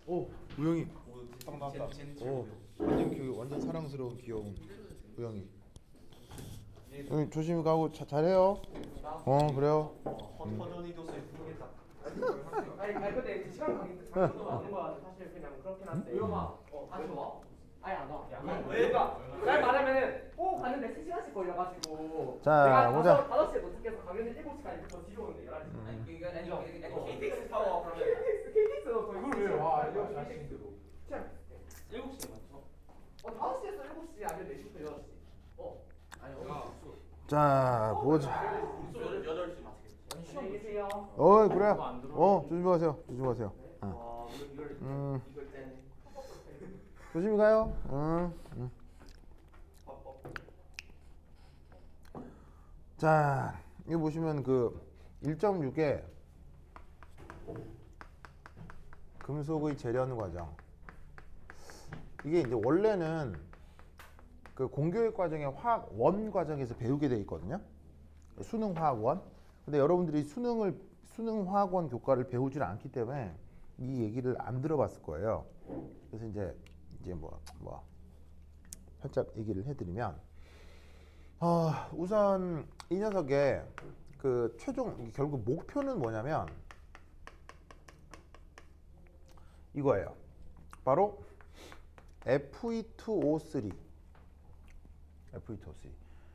오, 우영이. 딱 나왔다. 오, 완전 사랑스러운 귀여운 우영이. 응, 조심히 가고 잘해요. 그래요. 허전이 교수의 후계자. 아니 근데 시간 강도 맞는 거야. 사실 그냥 그렇긴 한데. 우영아, 다시 와? 아니 안 와. 왜? 날 말하면은 가는데 3시간씩 걸려가지고. 자, 내가 보자. 5시에 도착해서 강연을 7시까지 더 뒤로 오는데 11시. 아니 그러니까 KTX 타고 그러면 KTX도 거의. 그걸 왜 와? 이거 자식들도. 7시에 맞춰. 5시에서 7시 아니면 4시부터 8시. 아니 자, 보자. 8시 맞추겠지. 안녕히 계세요. 그래. 조심히 가세요. 조심히 가세요. 이걸 떼네. 조심히 가요. 자, 이거 보시면 그 1.6에 금속의 재련 과정. 이게 이제 원래는 그 공교육 과정에 화학 원 과정에서 배우게 돼 있거든요. 수능 화학 원. 근데 여러분들이 수능 화학 원 교과를 배우질 않기 때문에 이 얘기를 안 들어봤을 거예요. 그래서 이제 뭐 살짝 얘기를 해드리면, 우선 이 녀석의 그 최종 결국 목표는 뭐냐면 이거예요. 바로 Fe2O3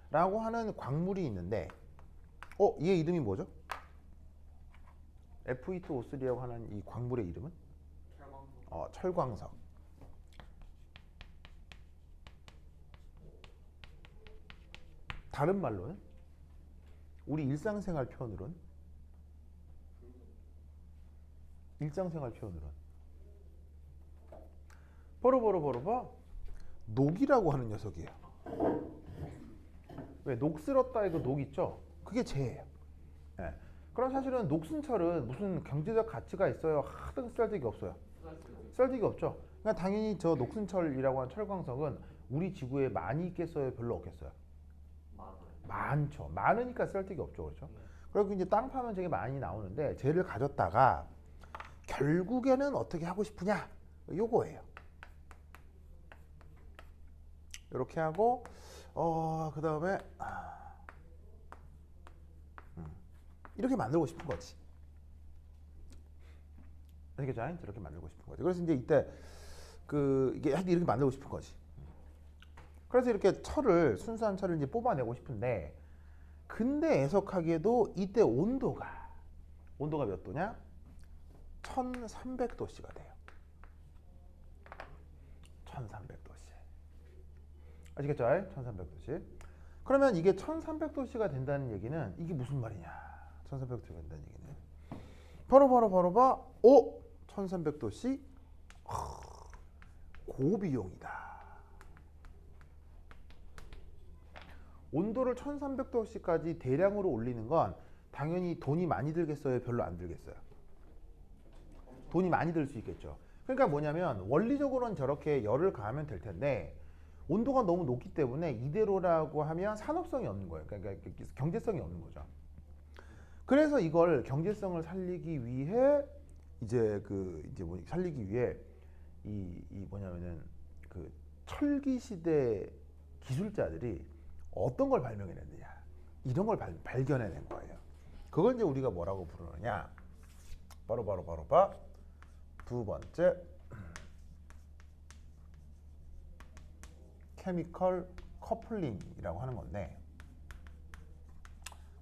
라고 하는 광물이 있는데, 얘 이름이 뭐죠? Fe2O3라고 하는 이 광물의 이름은 철광석. 다른 말로는 우리 일상생활 표현으로는 바로 녹이라고 하는 녀석이에요. 왜 녹슬었다 이거 녹 있죠? 그게 재예요. 예. 그럼 사실은 녹슨철은 무슨 경제적 가치가 있어요? 하등 쓸데기 없어요. 쓸데기 없죠. 그러니까 당연히 저 녹슨철이라고 하는 철광석은 우리 지구에 많이 있겠어요? 별로 없겠어요? 많죠. 많으니까 쓸데기 없죠. 그렇죠? 그리고 이제 땅 파면 되게 많이 나오는데 쟤를 가졌다가 결국에는 어떻게 하고 싶으냐? 요거예요. 이렇게 하고 그 다음에 이렇게 만들고 싶은 거지. 아시겠죠? 이렇게 만들고 싶은 거지. 그래서 이제 이때 이게 이렇게 만들고 싶은 거지. 그래서 이렇게 순수한 철을 이제 뽑아내고 싶은데, 근데 애석하게도 이때 온도가 몇 도냐? 1300도씨가 돼요. 1300도씨. 아시겠죠? 1300도씨. 그러면 이게 1300도씨가 된다는 얘기는 이게 무슨 말이냐? 1300도씨가 된다는 얘기는 바로 1300도씨 고비용이다. 온도를 1300도씨까지 대량으로 올리는 건 당연히 돈이 많이 들겠어요? 별로 안 들겠어요? 돈이 많이 들 수 있겠죠. 그러니까 뭐냐면 원리적으로는 저렇게 열을 가하면 될 텐데 온도가 너무 높기 때문에 이대로라고 하면 산업성이 없는 거예요. 그러니까 경제성이 없는 거죠. 그래서 이걸 경제성을 살리기 위해 살리기 위해 이 뭐냐면은 그 철기 시대 기술자들이 어떤 걸 발명해냈느냐, 이런 걸 발견해낸 거예요. 그걸 이제 우리가 뭐라고 부르느냐, 바로 두 번째 케미컬 커플링이라고 하는 건데,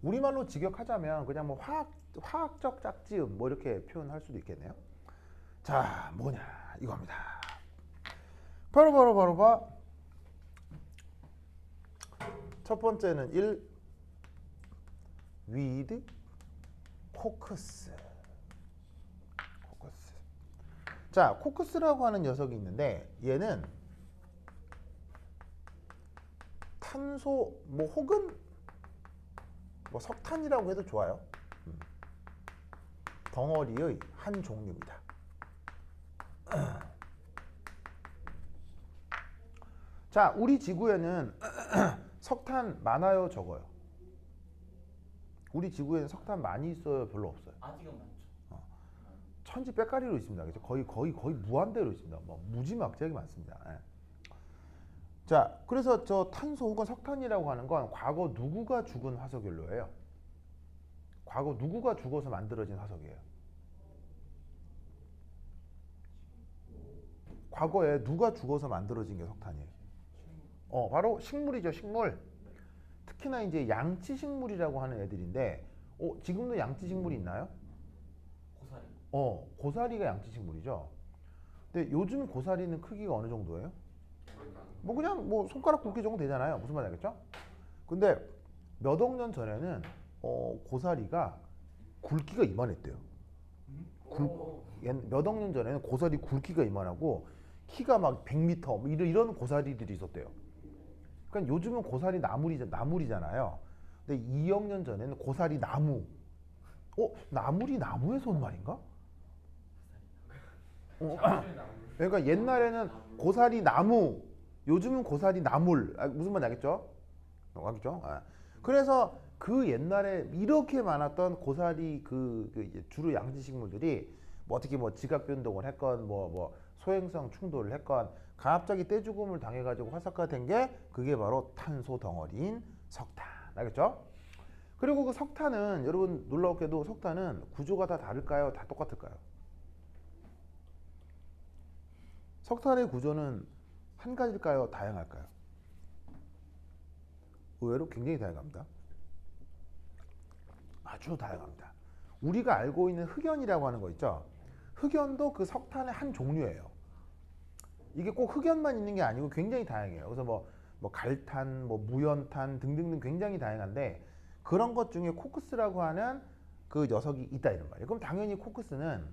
우리말로 직역하자면 그냥 뭐 화학적 짝지음 뭐 이렇게 표현할 수도 있겠네요. 자, 뭐냐 이겁니다. 바로 첫 번째는 1. 위드 코크스. 자, 코크스라고 하는 녀석이 있는데 얘는 탄소 혹은 석탄이라고 해도 좋아요. 덩어리의 한 종류입니다. 자, 우리 지구에는 석탄 많아요, 적어요? 우리 지구에는 석탄 많이 있어요, 별로 없어요? 아직은 많죠. 천지백가리로 있습니다. 그죠? 거의 무한대로 있습니다. 뭐 무지막지하게 많습니다. 예. 자, 그래서 저 탄소 혹은 석탄이라고 하는 건 과거 누구가 죽은 화석 연료예요? 과거 누구가 죽어서 만들어진 화석이에요? 과거에 누가 죽어서 만들어진 게 석탄이에요? 바로 식물이죠, 식물. 특히나 이제 양치식물이라고 하는 애들인데, 지금도 양치식물이 있나요? 고사리. 고사리가 양치식물이죠. 근데 요즘 고사리는 크기가 어느 정도예요? 뭐 그냥 뭐 손가락 굵기 정도 되잖아요. 무슨 말인지 알겠죠? 근데 몇 억 년 전에는 고사리가 굵기가 이만했대요. 몇 억 년 전에는 고사리 굵기가 이만하고 키가 막 100m 뭐 이런 고사리들이 있었대요. 그러니까 요즘은 고사리 나물이잖아요. 근데 2억 년 전에는 고사리 나무. 나물이 나무에서 온 말인가? 그러니까 옛날에는 고사리 나무, 요즘은 고사리 나물. 무슨 말인지 알겠죠? 알겠죠? 그래서 그 옛날에 이렇게 많았던 고사리 주로 양지식물들이 뭐 어떻게 뭐 지각 변동을 했건 뭐 소행성 충돌을 했건 갑자기 떼죽음을 당해가지고 활성화된 게 그게 바로 탄소 덩어리인 석탄. 알겠죠? 그리고 그 석탄은 여러분 놀라웠게도 석탄은 구조가 다 다를까요? 다 똑같을까요? 석탄의 구조는 한 가지일까요? 다양할까요? 의외로 굉장히 다양합니다. 아주 다양합니다. 우리가 알고 있는 흑연이라고 하는 거 있죠? 흑연도 그 석탄의 한 종류예요. 이게 꼭 흑연만 있는 게 아니고 굉장히 다양해요. 그래서 뭐 갈탄, 뭐 무연탄 등등등 굉장히 다양한데 그런 것 중에 코크스라고 하는 그 녀석이 있다 이런 말이에요. 그럼 당연히 코크스는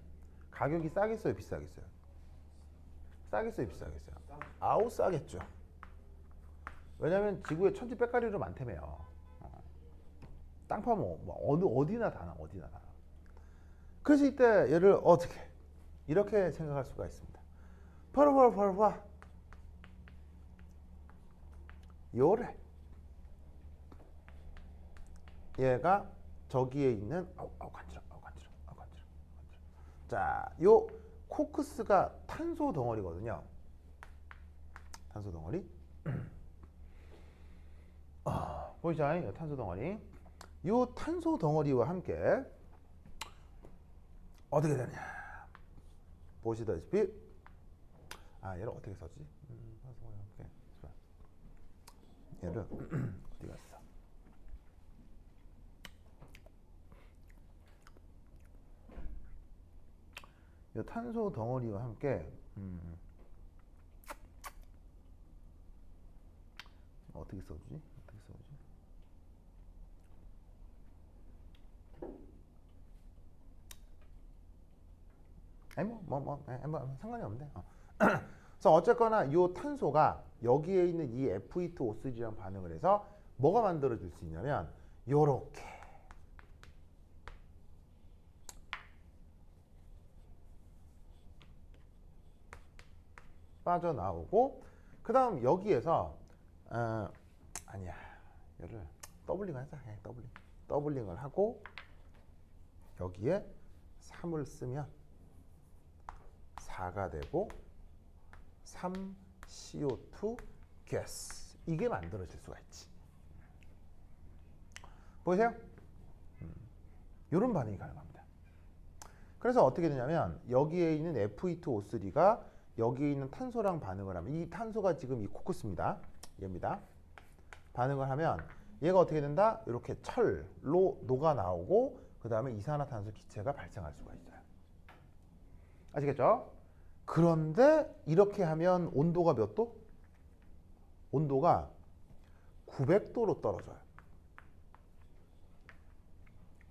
가격이 싸겠어요, 비싸겠어요? 싸겠어요, 비싸겠어요? 아우 싸겠죠. 왜냐면 지구에 천지백가리로 많다며요. 땅 파면 어디나 다 나, 어디나 다 나. 그래서 이때 얘를 어떻게 이렇게 생각할 수가 있습니다. 바로 요래 얘가 저기에 있는 간지러. 자, 요 코크스가 탄소 덩어리거든요. 탄소 덩어리. 보이죠? 이 탄소 덩어리. 요 탄소 덩어리와 함께 어떻게 되냐? 보시다시피 얘를 어떻게 써지? 얘를 어디 갔어? 이 탄소 덩어리와 함께 어떻게 써주지? 뭐 상관이 없는데. 그래서 어쨌거나 이 탄소가 여기에 있는 이 Fe2O3랑 반응을 해서 뭐가 만들어질 수 있냐면 요렇게 빠져나오고 그 다음 여기에서 아니야 얘를 더블링을 하자. 더블링을 하고 여기에 3을 쓰면 4가 되고 3CO2 가스 이게 만들어질 수가 있지. 보이세요? 이런 반응이 가능합니다. 그래서 어떻게 되냐면 여기에 있는 Fe2O3가 여기에 있는 탄소랑 반응을 하면 이 탄소가 지금 이 코크스입니다. 얘입니다. 반응을 하면 얘가 어떻게 된다? 이렇게 철로 녹아 나오고 그 다음에 이산화탄소 기체가 발생할 수가 있어요. 아시겠죠? 그런데 이렇게 하면 온도가 몇 도? 온도가 900도로 떨어져요.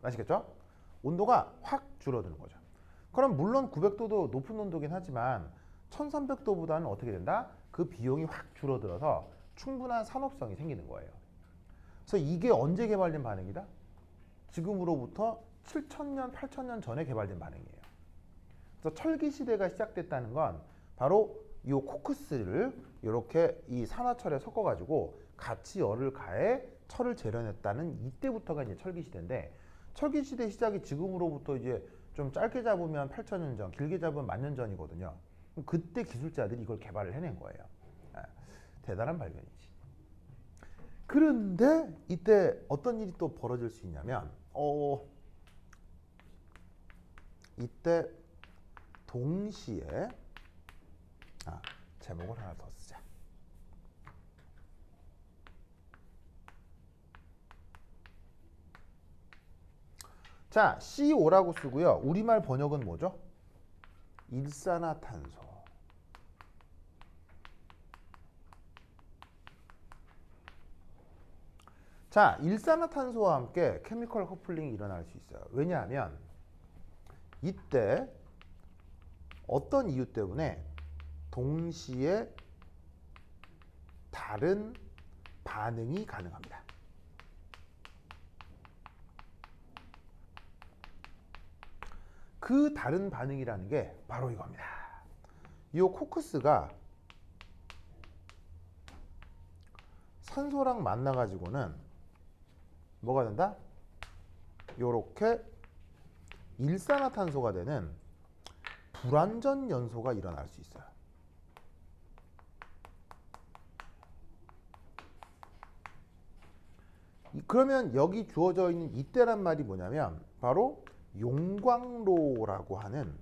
아시겠죠? 온도가 확 줄어드는 거죠. 그럼 물론 900도도 높은 온도긴 하지만 1300도보다는 어떻게 된다? 그 비용이 확 줄어들어서 충분한 산업성이 생기는 거예요. 그래서 이게 언제 개발된 반응이다? 지금으로부터 7000년, 8000년 전에 개발된 반응이에요. 그래서 철기 시대가 시작됐다는 건 바로 이 코크스를 이렇게 이 산화철에 섞어가지고 같이 열을 가해 철을 재련했다는 이때부터가 이제 철기 시대인데 철기 시대 시작이 지금으로부터 이제 좀 짧게 잡으면 8,000년 전, 길게 잡으면 10,000년 전이거든요. 그럼 그때 기술자들이 이걸 개발을 해낸 거예요. 아, 대단한 발견이지. 그런데 이때 어떤 일이 또 벌어질 수 있냐면 이때 동시에 제목을 하나 더 쓰자. 자, CO5라고 쓰고요. 우리말 번역은 뭐죠? 일산화탄소. 자, 일산화탄소와 함께 케미컬 커플링이 일어날 수 있어요. 왜냐하면 이때 어떤 이유 때문에 동시에 다른 반응이 가능합니다. 그 다른 반응이라는 게 바로 이겁니다. 이 코크스가 산소랑 만나가지고는 뭐가 된다? 요렇게 일산화탄소가 되는 불완전 연소가 일어날 수 있어요. 그러면 여기 주어져 있는 이때란 말이 뭐냐면 바로 용광로라고 하는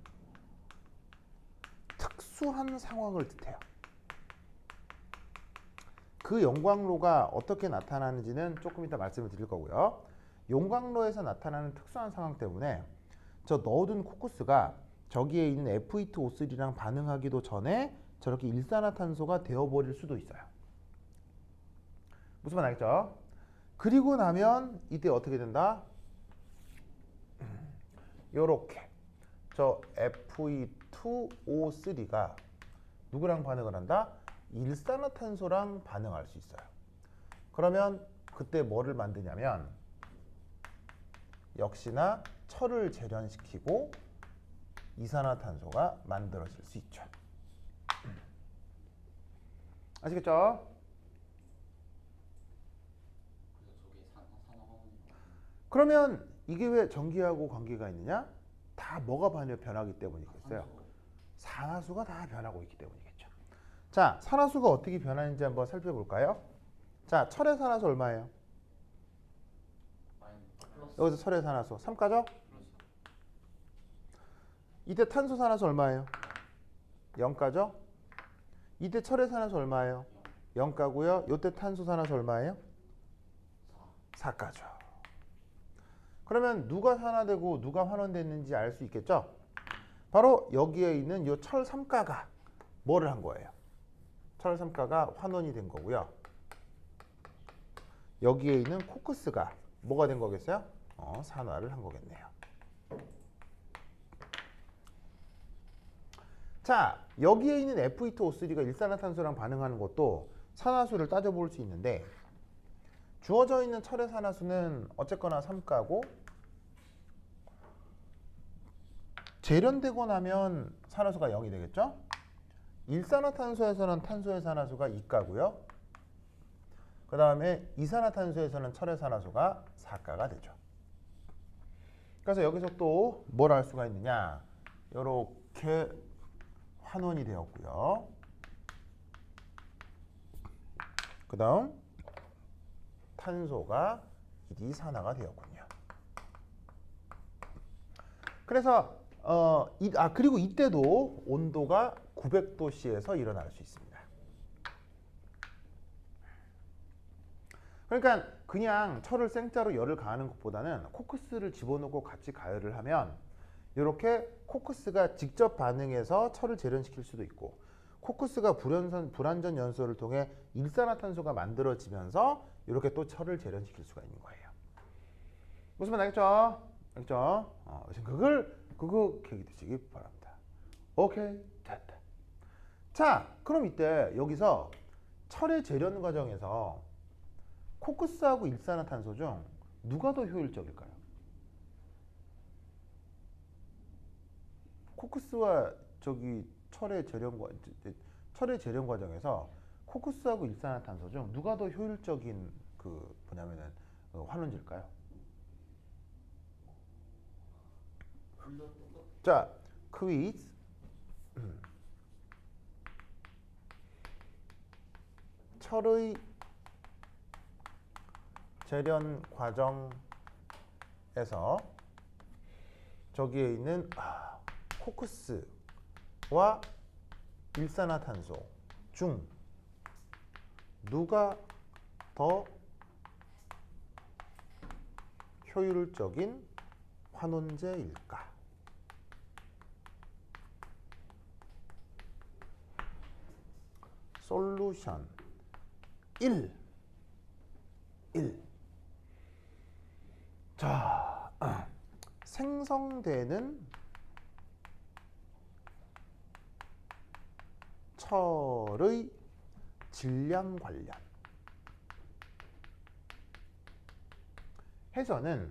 특수한 상황을 뜻해요. 그 용광로가 어떻게 나타나는지는 조금 이따 말씀을 드릴 거고요. 용광로에서 나타나는 특수한 상황 때문에 저 넣어둔 코크스가 저기에 있는 F2O3랑 반응하기도 전에 저렇게 일산화탄소가 되어버릴 수도 있어요. 무슨 말 알겠죠? 그리고 나면 이때 어떻게 된다? 요렇게 저 Fe2O3가 누구랑 반응을 한다? 일산화탄소랑 반응할 수 있어요. 그러면 그때 뭐를 만드냐면 역시나 철을 재련시키고 이산화탄소가 만들어질 수 있죠. 아시겠죠? 그러면 이게 왜 전기하고 관계가 있느냐? 다 뭐가 변하기 때문이겠어요? 산화수가 다 변하고 있기 때문이겠죠. 자, 산화수가 어떻게 변하는지 한번 살펴볼까요? 자, 철의 산화수 얼마예요? 여기서 철의 산화수 3가죠? 이때 탄소 산화수 얼마예요? 0가죠? 이때 철의 산화수 얼마예요? 0가고요. 이때 탄소 산화수 얼마예요? 4가죠. 그러면 누가 산화되고 누가 환원됐는지 알 수 있겠죠? 바로 여기에 있는 이 철 3가가 뭐를 한 거예요? 철 3가가 환원이 된 거고요. 여기에 있는 코크스가 뭐가 된 거겠어요? 산화를 한 거겠네요. 자, 여기에 있는 F2O3가 일산화탄소랑 반응하는 것도 산화수를 따져볼 수 있는데 주어져 있는 철의 산화수는 어쨌거나 3가고 재련되고 나면 산화수가 0이 되겠죠? 일산화탄소에서는 탄소의 산화수가 2가고요. 그 다음에 이산화탄소에서는 철의 산화수가 4가가 되죠. 그래서 여기서 또 뭘 알 수가 있느냐? 이렇게 환원이 되었고요. 그 다음 탄소가 이산화가 되었군요. 그래서 그리고 이때도 온도가 900도씨에서 일어날 수 있습니다. 그러니까 그냥 철을 생짜로 열을 가하는 것보다는 코크스를 집어넣고 같이 가열을 하면 이렇게 코크스가 직접 반응해서 철을 재련시킬 수도 있고 코크스가 불완전 연소를 통해 일산화탄소가 만들어지면서 이렇게 또 철을 재련시킬 수가 있는 거예요. 무슨 말 알겠죠? 알겠죠? 그거 계기 드시기 바랍니다. 오케이, 됐다. 자, 그럼 이때 여기서 철의 재련 과정에서 코크스하고 일산화탄소 중 누가 더 효율적일까요? 코크스와 철의 재련 과정에서 코크스하고 일산화탄소 중 누가 더 효율적인 환원지일까요? 둘 다 자, 퀴즈. 철의 재련 과정에서 저기에 있는 코크스와 일산화탄소 중 누가 더 효율적인 환원제일까? 솔루션 1. 자, 생성되는 철의 질량 관련 해서는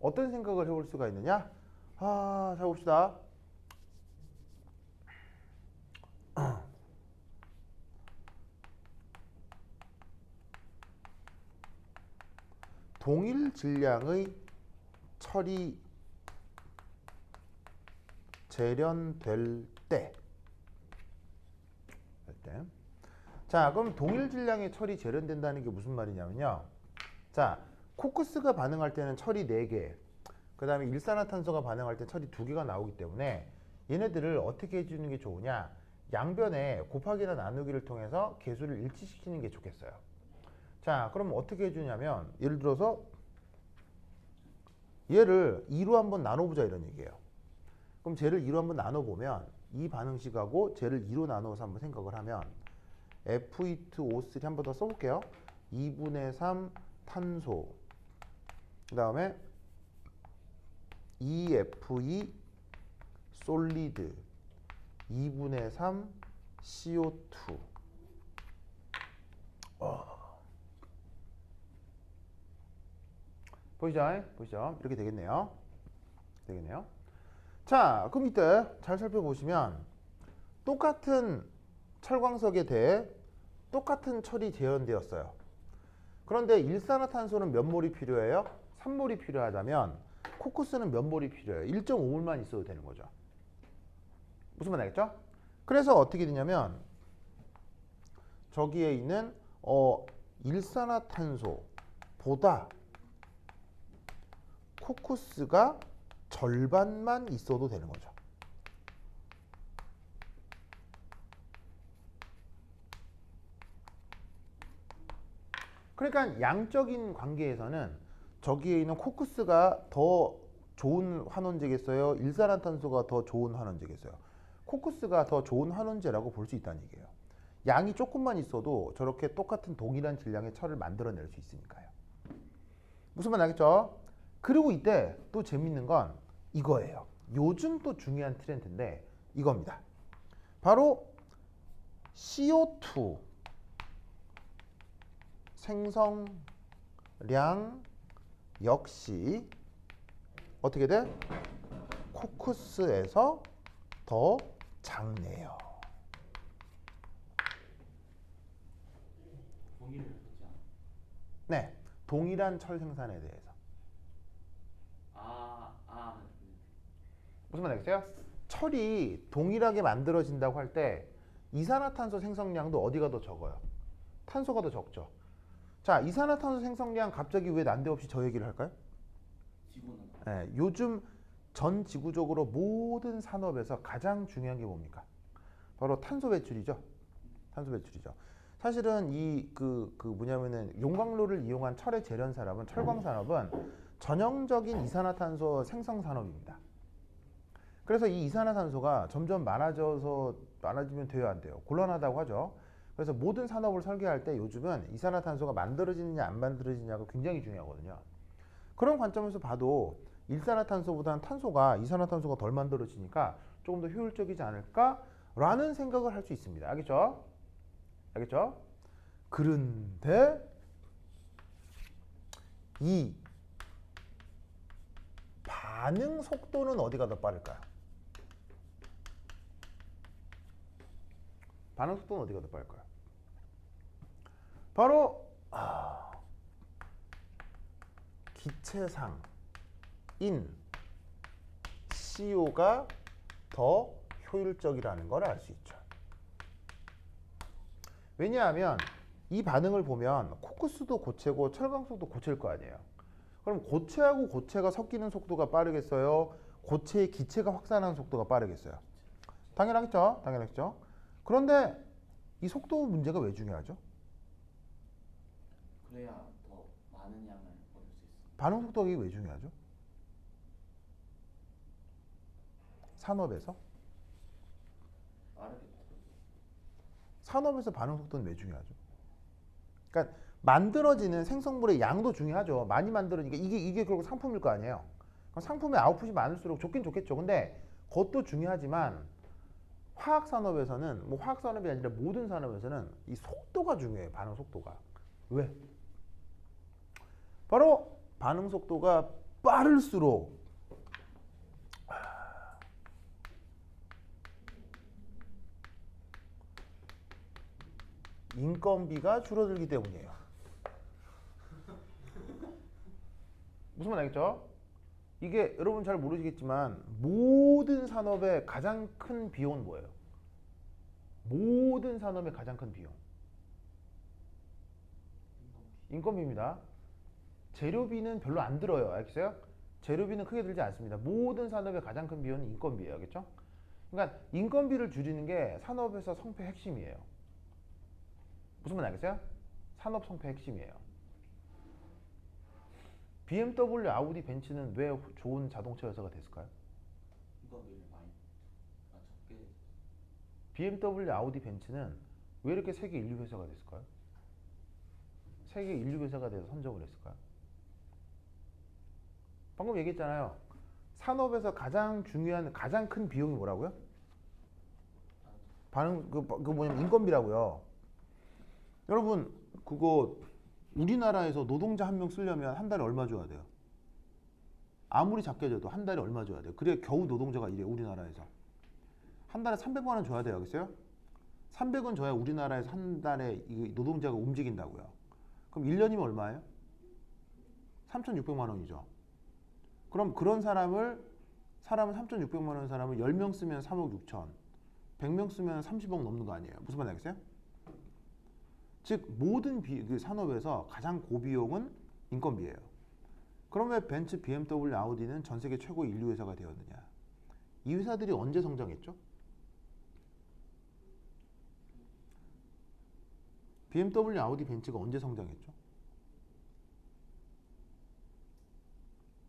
어떤 생각을 해볼 수가 있느냐? 자 봅시다. 동일 질량의 철이 재련될 때. 자, 그럼 동일 질량의 철이 재련된다는 게 무슨 말이냐면요. 자, 코크스가 반응할 때는 철이 4개, 그 다음에 일산화탄소가 반응할 때 철이 2개가 나오기 때문에 얘네들을 어떻게 해주는 게 좋으냐? 양변에 곱하기나 나누기를 통해서 계수를 일치시키는 게 좋겠어요. 자, 그럼 어떻게 해주냐면 예를 들어서 얘를 2로 한번 나눠보자 이런 얘기예요. 그럼 쟤를 2로 한번 나눠보면 이 반응식하고 쟤를 2로 나눠서 한번 생각을 하면 F2O3 한번 더 써볼게요. 2분의 3 탄소, 그 다음에 2F2 솔리드, 2분의 3 CO2. 보이죠? 이렇게 되겠네요. 자, 그럼 이때 잘 살펴보시면 똑같은 철광석에 대해 똑같은 철이 재현되었어요. 그런데 일산화탄소는 몇 몰이 필요해요? 3몰이 필요하다면 코크스는 몇 몰이 필요해요? 1.5몰만 있어도 되는 거죠. 무슨 말 알겠죠? 그래서 어떻게 되냐면 저기에 있는 일산화탄소보다 코크스가 절반만 있어도 되는 거죠. 그러니까 양적인 관계에서는 저기에 있는 코크스가 더 좋은 환원제겠어요? 일산화탄소가 더 좋은 환원제겠어요? 코크스가 더 좋은 환원제라고 볼 수 있다는 얘기예요. 양이 조금만 있어도 저렇게 똑같은 동일한 질량의 철을 만들어낼 수 있으니까요. 무슨 말 알겠죠? 그리고 이때 또 재밌는 건 이거예요. 요즘 또 중요한 트렌드인데 이겁니다. 바로 CO2 생성량 역시 어떻게 돼? 코크스에서 더 작네요. 네, 동일한 철 생산에 대해서. 무슨 말 알겠어요? 철이 동일하게 만들어진다고 할 때 이산화탄소 생성량도 어디가 더 적어요? 탄소가 더 적죠. 자, 이산화탄소 생성량 갑자기 왜 난데없이 저 얘기를 할까요? 네, 요즘 전 지구적으로 모든 산업에서 가장 중요한 게 뭡니까? 바로 탄소 배출이죠. 사실은 이 뭐냐면은 용광로를 이용한 철의 재련 산업은 철광 산업은 전형적인 이산화탄소 생성 산업입니다. 그래서 이 이산화탄소가 점점 많아지면 돼요, 안 돼요? 곤란하다고 하죠. 그래서 모든 산업을 설계할 때 요즘은 이산화탄소가 만들어지느냐 안 만들어지느냐가 굉장히 중요하거든요. 그런 관점에서 봐도 일산화탄소보다는 이산화탄소가 덜 만들어지니까 조금 더 효율적이지 않을까라는 생각을 할 수 있습니다. 알겠죠? 그런데 이 반응 속도는 어디가 더 빠를까요? 바로 기체상인 CO가 더 효율적이라는 걸 알 수 있죠. 왜냐하면 이 반응을 보면 코크스도 고체고 철강석도 고체일 거 아니에요. 그럼 고체하고 고체가 섞이는 속도가 빠르겠어요? 고체의 기체가 확산하는 속도가 빠르겠어요? 당연하겠죠. 당연하겠죠. 그런데 이 속도 문제가 왜 중요하죠? 그래야 더 많은 양을 얻을 수 있어. 반응 속도가 이게 왜 중요하죠? 산업에서? 빠르게. 산업에서 반응 속도는 왜 중요하죠? 그러니까 만들어지는 생성물의 양도 중요하죠. 많이 만들어지니까 이게 결국 상품일 거 아니에요. 그럼 상품의 아웃풋이 많을수록 좋긴 좋겠죠. 근데 그것도 중요하지만 화학 산업에서는 뭐 화학 산업이 아니라 모든 산업에서는 이 속도가 중요해요. 반응 속도가. 왜? 바로 반응 속도가 빠를수록 인건비가 줄어들기 때문이에요. 무슨 말 알겠죠? 이게 여러분 잘 모르시겠지만 모든 산업의 가장 큰 비용은 뭐예요? 모든 산업의 가장 큰 비용. 인건비입니다. 재료비는 별로 안 들어요. 알겠어요? 재료비는 크게 들지 않습니다. 모든 산업의 가장 큰 비용은 인건비예요. 알겠죠? 그러니까 인건비를 줄이는 게 산업에서 성패 핵심이에요. 무슨 말 알겠어요? 산업 성패 핵심이에요. BMW, 아우디, 벤츠는 왜 좋은 자동차 회사가 됐을까요? 인건비를 많이 적게. BMW, 아우디, 벤츠는 왜 이렇게 세계 1류 회사가 됐을까요? 세계 1류 회사가 돼서 선정을 했을까요? 방금 얘기했잖아요. 산업에서 가장 중요한 가장 큰 비용이 뭐라고요? 반응 그 뭐냐면 인건비라고요. 여러분 그거 우리나라에서 노동자 한 명 쓰려면 한 달에 얼마 줘야 돼요? 아무리 작게 줘도 한 달에 얼마 줘야 돼요? 그래 겨우 노동자가 이래요. 우리나라에서 한 달에 300만 원 줘야 돼요. 알겠어요? 300원 줘야 우리나라에서 한 달에 이 노동자가 움직인다고요. 그럼 1년이면 얼마예요? 3,600만 원이죠. 그럼 그런 사람은 3,600만 원 사람을 10명 쓰면 3억 6천, 100명 쓰면 30억 넘는 거 아니에요? 무슨 말 알겠어요? 즉 모든 그 산업에서 가장 고비용은 인건비예요. 그럼 왜 벤츠, BMW, 아우디는 전 세계 최고의 인류 회사가 되었느냐? 이 회사들이 언제 성장했죠? BMW, 아우디, 벤츠가 언제 성장했죠?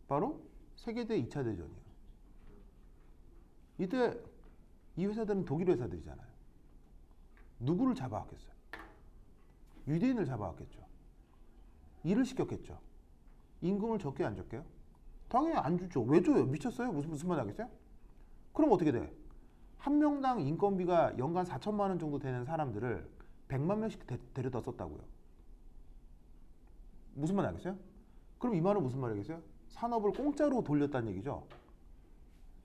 바로 세계대 2차 대전이에요. 이때 이 회사들은 독일 회사들이잖아요. 누구를 잡아왔겠어요? 유대인을 잡아왔겠죠. 일을 시켰겠죠. 임금을 적게 안 적게요? 당연히 안 주죠. 왜 줘요? 미쳤어요? 무슨 말 하겠어요? 그럼 어떻게 돼? 한 명당 인건비가 연간 4천만 원 정도 되는 사람들을 100만 명씩 데려다 썼다고요. 무슨 말 하겠어요? 그럼 이 말은 무슨 말이겠어요? 산업을 공짜로 돌렸다는 얘기죠.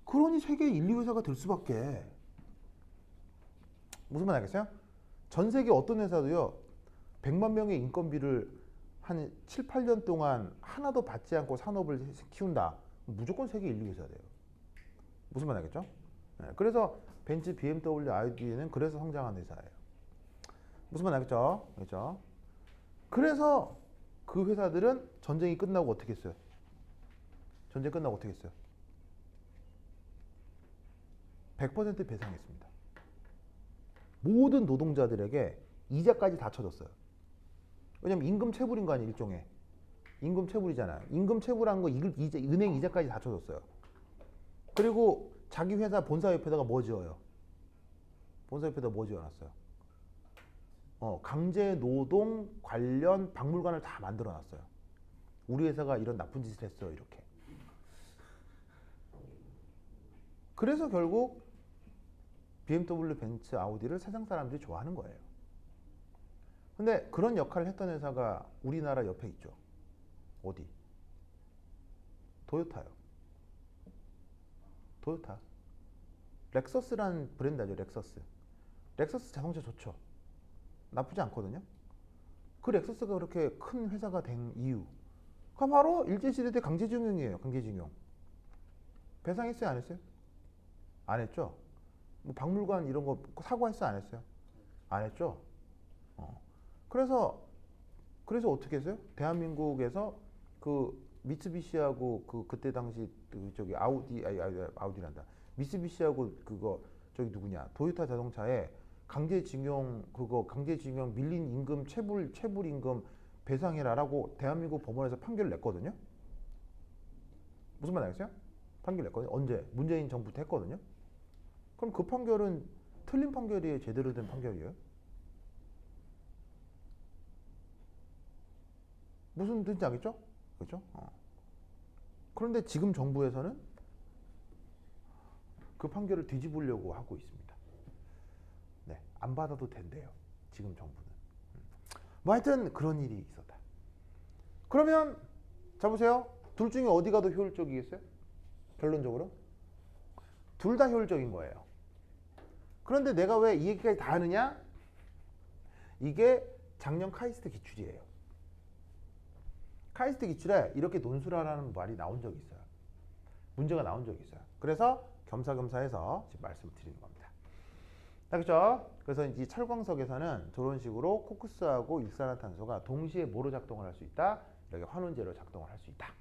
그러니 세계 1, 2회사가 될 수밖에. 무슨 말 하겠어요? 전 세계 어떤 회사도요. 100만 명의 인건비를 한 7, 8년 동안 하나도 받지 않고 산업을 키운다. 무조건 세계 1, 2회사 돼요. 무슨 말 하겠죠? 네, 그래서 벤츠, BMW, 아이디는 그래서 성장한 회사예요. 무슨 말 하겠죠? 그렇죠? 그래서 그 회사들은 전쟁이 끝나고 어떻게 했어요? 전쟁 끝나고 어떻게 했어요? 100% 배상했습니다. 모든 노동자들에게 이자까지 다 쳐줬어요. 왜냐면 임금 체불인 거 아니에요, 일종의. 임금 체불이잖아요. 임금 체불한 거 은행 이자까지 다 쳐줬어요. 그리고 자기 회사 본사 옆에다가 뭐 지어요? 본사 옆에다 뭐 지어놨어요? 강제 노동 관련 박물관을 다 만들어놨어요. 우리 회사가 이런 나쁜 짓을 했어요, 이렇게. 그래서 결국 BMW, 벤츠, 아우디를 세상 사람들이 좋아하는 거예요. 근데 그런 역할을 했던 회사가 우리나라 옆에 있죠. 어디? 도요타요. 도요타. 렉서스라는 브랜드 알죠? 렉서스. 렉서스 자동차 좋죠. 나쁘지 않거든요. 그 렉서스가 그렇게 큰 회사가 된 이유가 바로 일제시대 때 강제징용이에요. 강제징용. 배상했어요? 안 했어요? 안 했죠? 뭐 박물관 이런 거 사고했어 안 했어요? 안 했죠? 그래서 어떻게 했어요? 대한민국에서 그 미쓰비시하고 그때 당시 저기 아우디란다. 미쓰비시하고 그거 저기 누구냐? 도요타 자동차에 강제징용 밀린 임금 체불 임금 배상해라라고 대한민국 법원에서 판결을 냈거든요. 무슨 말 알겠어요? 판결 냈거든요. 언제? 문재인 정부 때 했거든요. 그럼 그 판결은 틀린 판결이에요? 제대로 된 판결이에요? 무슨 뜻인지 알겠죠? 그렇죠? 그런데 지금 정부에서는 그 판결을 뒤집으려고 하고 있습니다. 네, 안 받아도 된대요. 지금 정부는. 뭐 하여튼 그런 일이 있었다. 그러면 자 보세요. 둘 중에 어디가 더 효율적이겠어요? 결론적으로 둘 다 효율적인 거예요. 그런데 내가 왜 이 얘기까지 다 하느냐? 이게 작년 카이스트 기출이에요. 카이스트 기출에 이렇게 논술하라는 말이 나온 적이 있어요. 문제가 나온 적이 있어요. 그래서 겸사겸사해서 지금 말씀을 드리는 겁니다. 그렇죠? 그래서 이 철광석에서는 저런 식으로 코크스하고 일산화탄소가 동시에 뭐로 작동을 할 수 있다? 이렇게 환원제로 작동을 할 수 있다.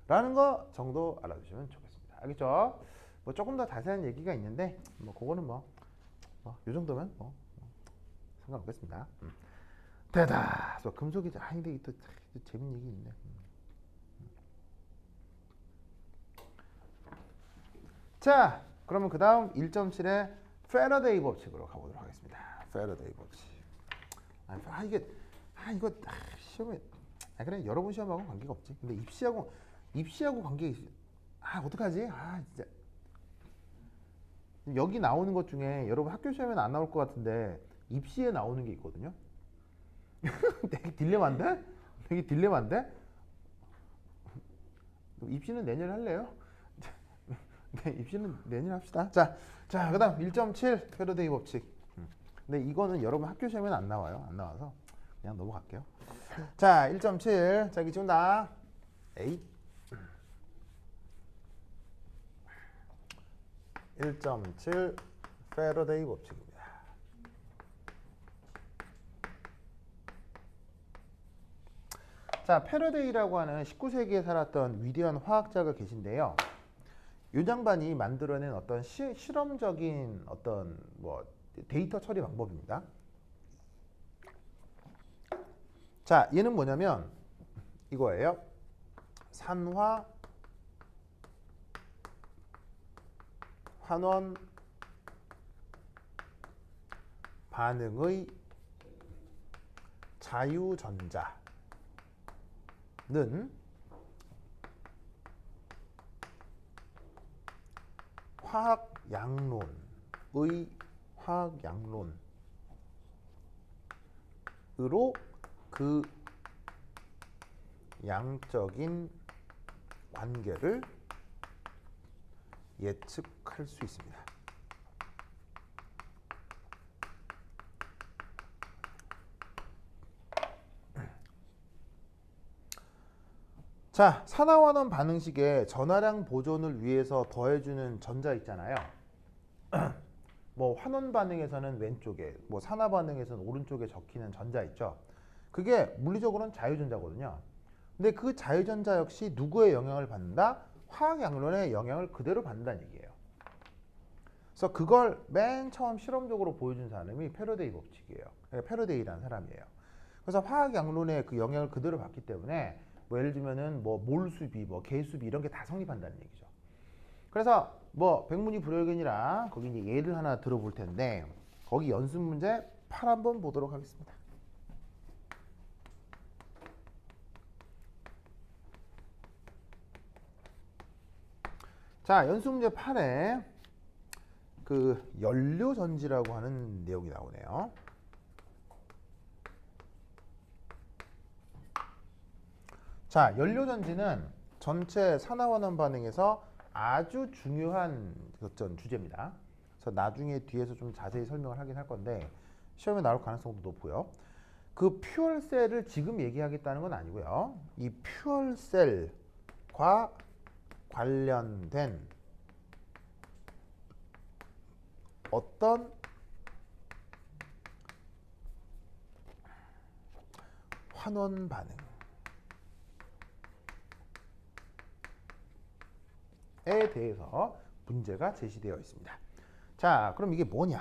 라는 거 정도 알아두시면 좋겠습니다. 알겠죠? 뭐 조금 더 자세한 얘기가 있는데 뭐 그거는 요 정도면 상관없겠습니다. 대다. 금속이 근데 또 재밌는 얘기 있네. 자, 그러면 그 다음 1.7의 패러데이 법칙으로 가보도록 하겠습니다. 패러데이 법칙. 이거 시험에 그래 여러 번 시험하고 관계가 없지. 근데 입시하고 관계 있어. 어떡하지? 진짜. 여기 나오는 것 중에 여러분 학교 시험에는 안 나올 것 같은데 입시에 나오는 게 있거든요. 되게 딜레마인데? 되게 딜레마인데? 입시는 내년에 할래요? 네, 입시는 내년에 합시다. 자, 그 다음 1.7 패러데이 법칙. 근데 이거는 여러분 학교 시험에는 안 나와요. 안 나와서 그냥 넘어갈게요. 자, 1.7. 자, 여기 지금 나 A 1.7 패러데이 법칙입니다. 자, 패러데이라고 하는 19세기에 살았던 위대한 화학자가 계신데요. 이 양반이 만들어낸 어떤 실험적인 어떤 데이터 처리 방법입니다. 자, 얘는 뭐냐면 이거예요. 산화 환원 반응의 자유전자는 화학양론으로 그 양적인 관계를 예측할 수 있습니다. 자, 산화환원 반응식에 전하량 보존을 위해서 더해주는 전자 있잖아요. 환원 반응에서는 왼쪽에, 산화 반응에서는 오른쪽에 적히는 전자 있죠. 그게 물리적으로는 자유전자거든요. 근데 그 자유전자 역시 누구의 영향을 받는다? 화학양론의 영향을 그대로 받는다는 얘기예요. 그래서 그걸 맨 처음 실험적으로 보여준 사람이 패러데이 법칙이에요. 패러데이라는 사람이에요. 그래서 화학양론의 그 영향을 그대로 받기 때문에 예를 들면은 몰수비, 개수비 이런 게 다 성립한다는 얘기죠. 그래서 백문이 불여일견이라 거기 이제 예를 하나 들어볼 텐데 거기 연습 문제 8 한번 보도록 하겠습니다. 자, 연습 문제 8에 그 연료전지라고 하는 내용이 나오네요. 자, 연료전지는 전체 산화환원 반응에서 아주 중요한 어떤 주제입니다. 그래서 나중에 뒤에서 좀 자세히 설명을 하긴 할 건데 시험에 나올 가능성도 높고요. 그 퓨얼셀을 지금 얘기하겠다는 건 아니고요. 이 퓨얼셀과 관련된 어떤 환원 반응에 대해서 문제가 제시되어 있습니다. 자, 그럼 이게 뭐냐?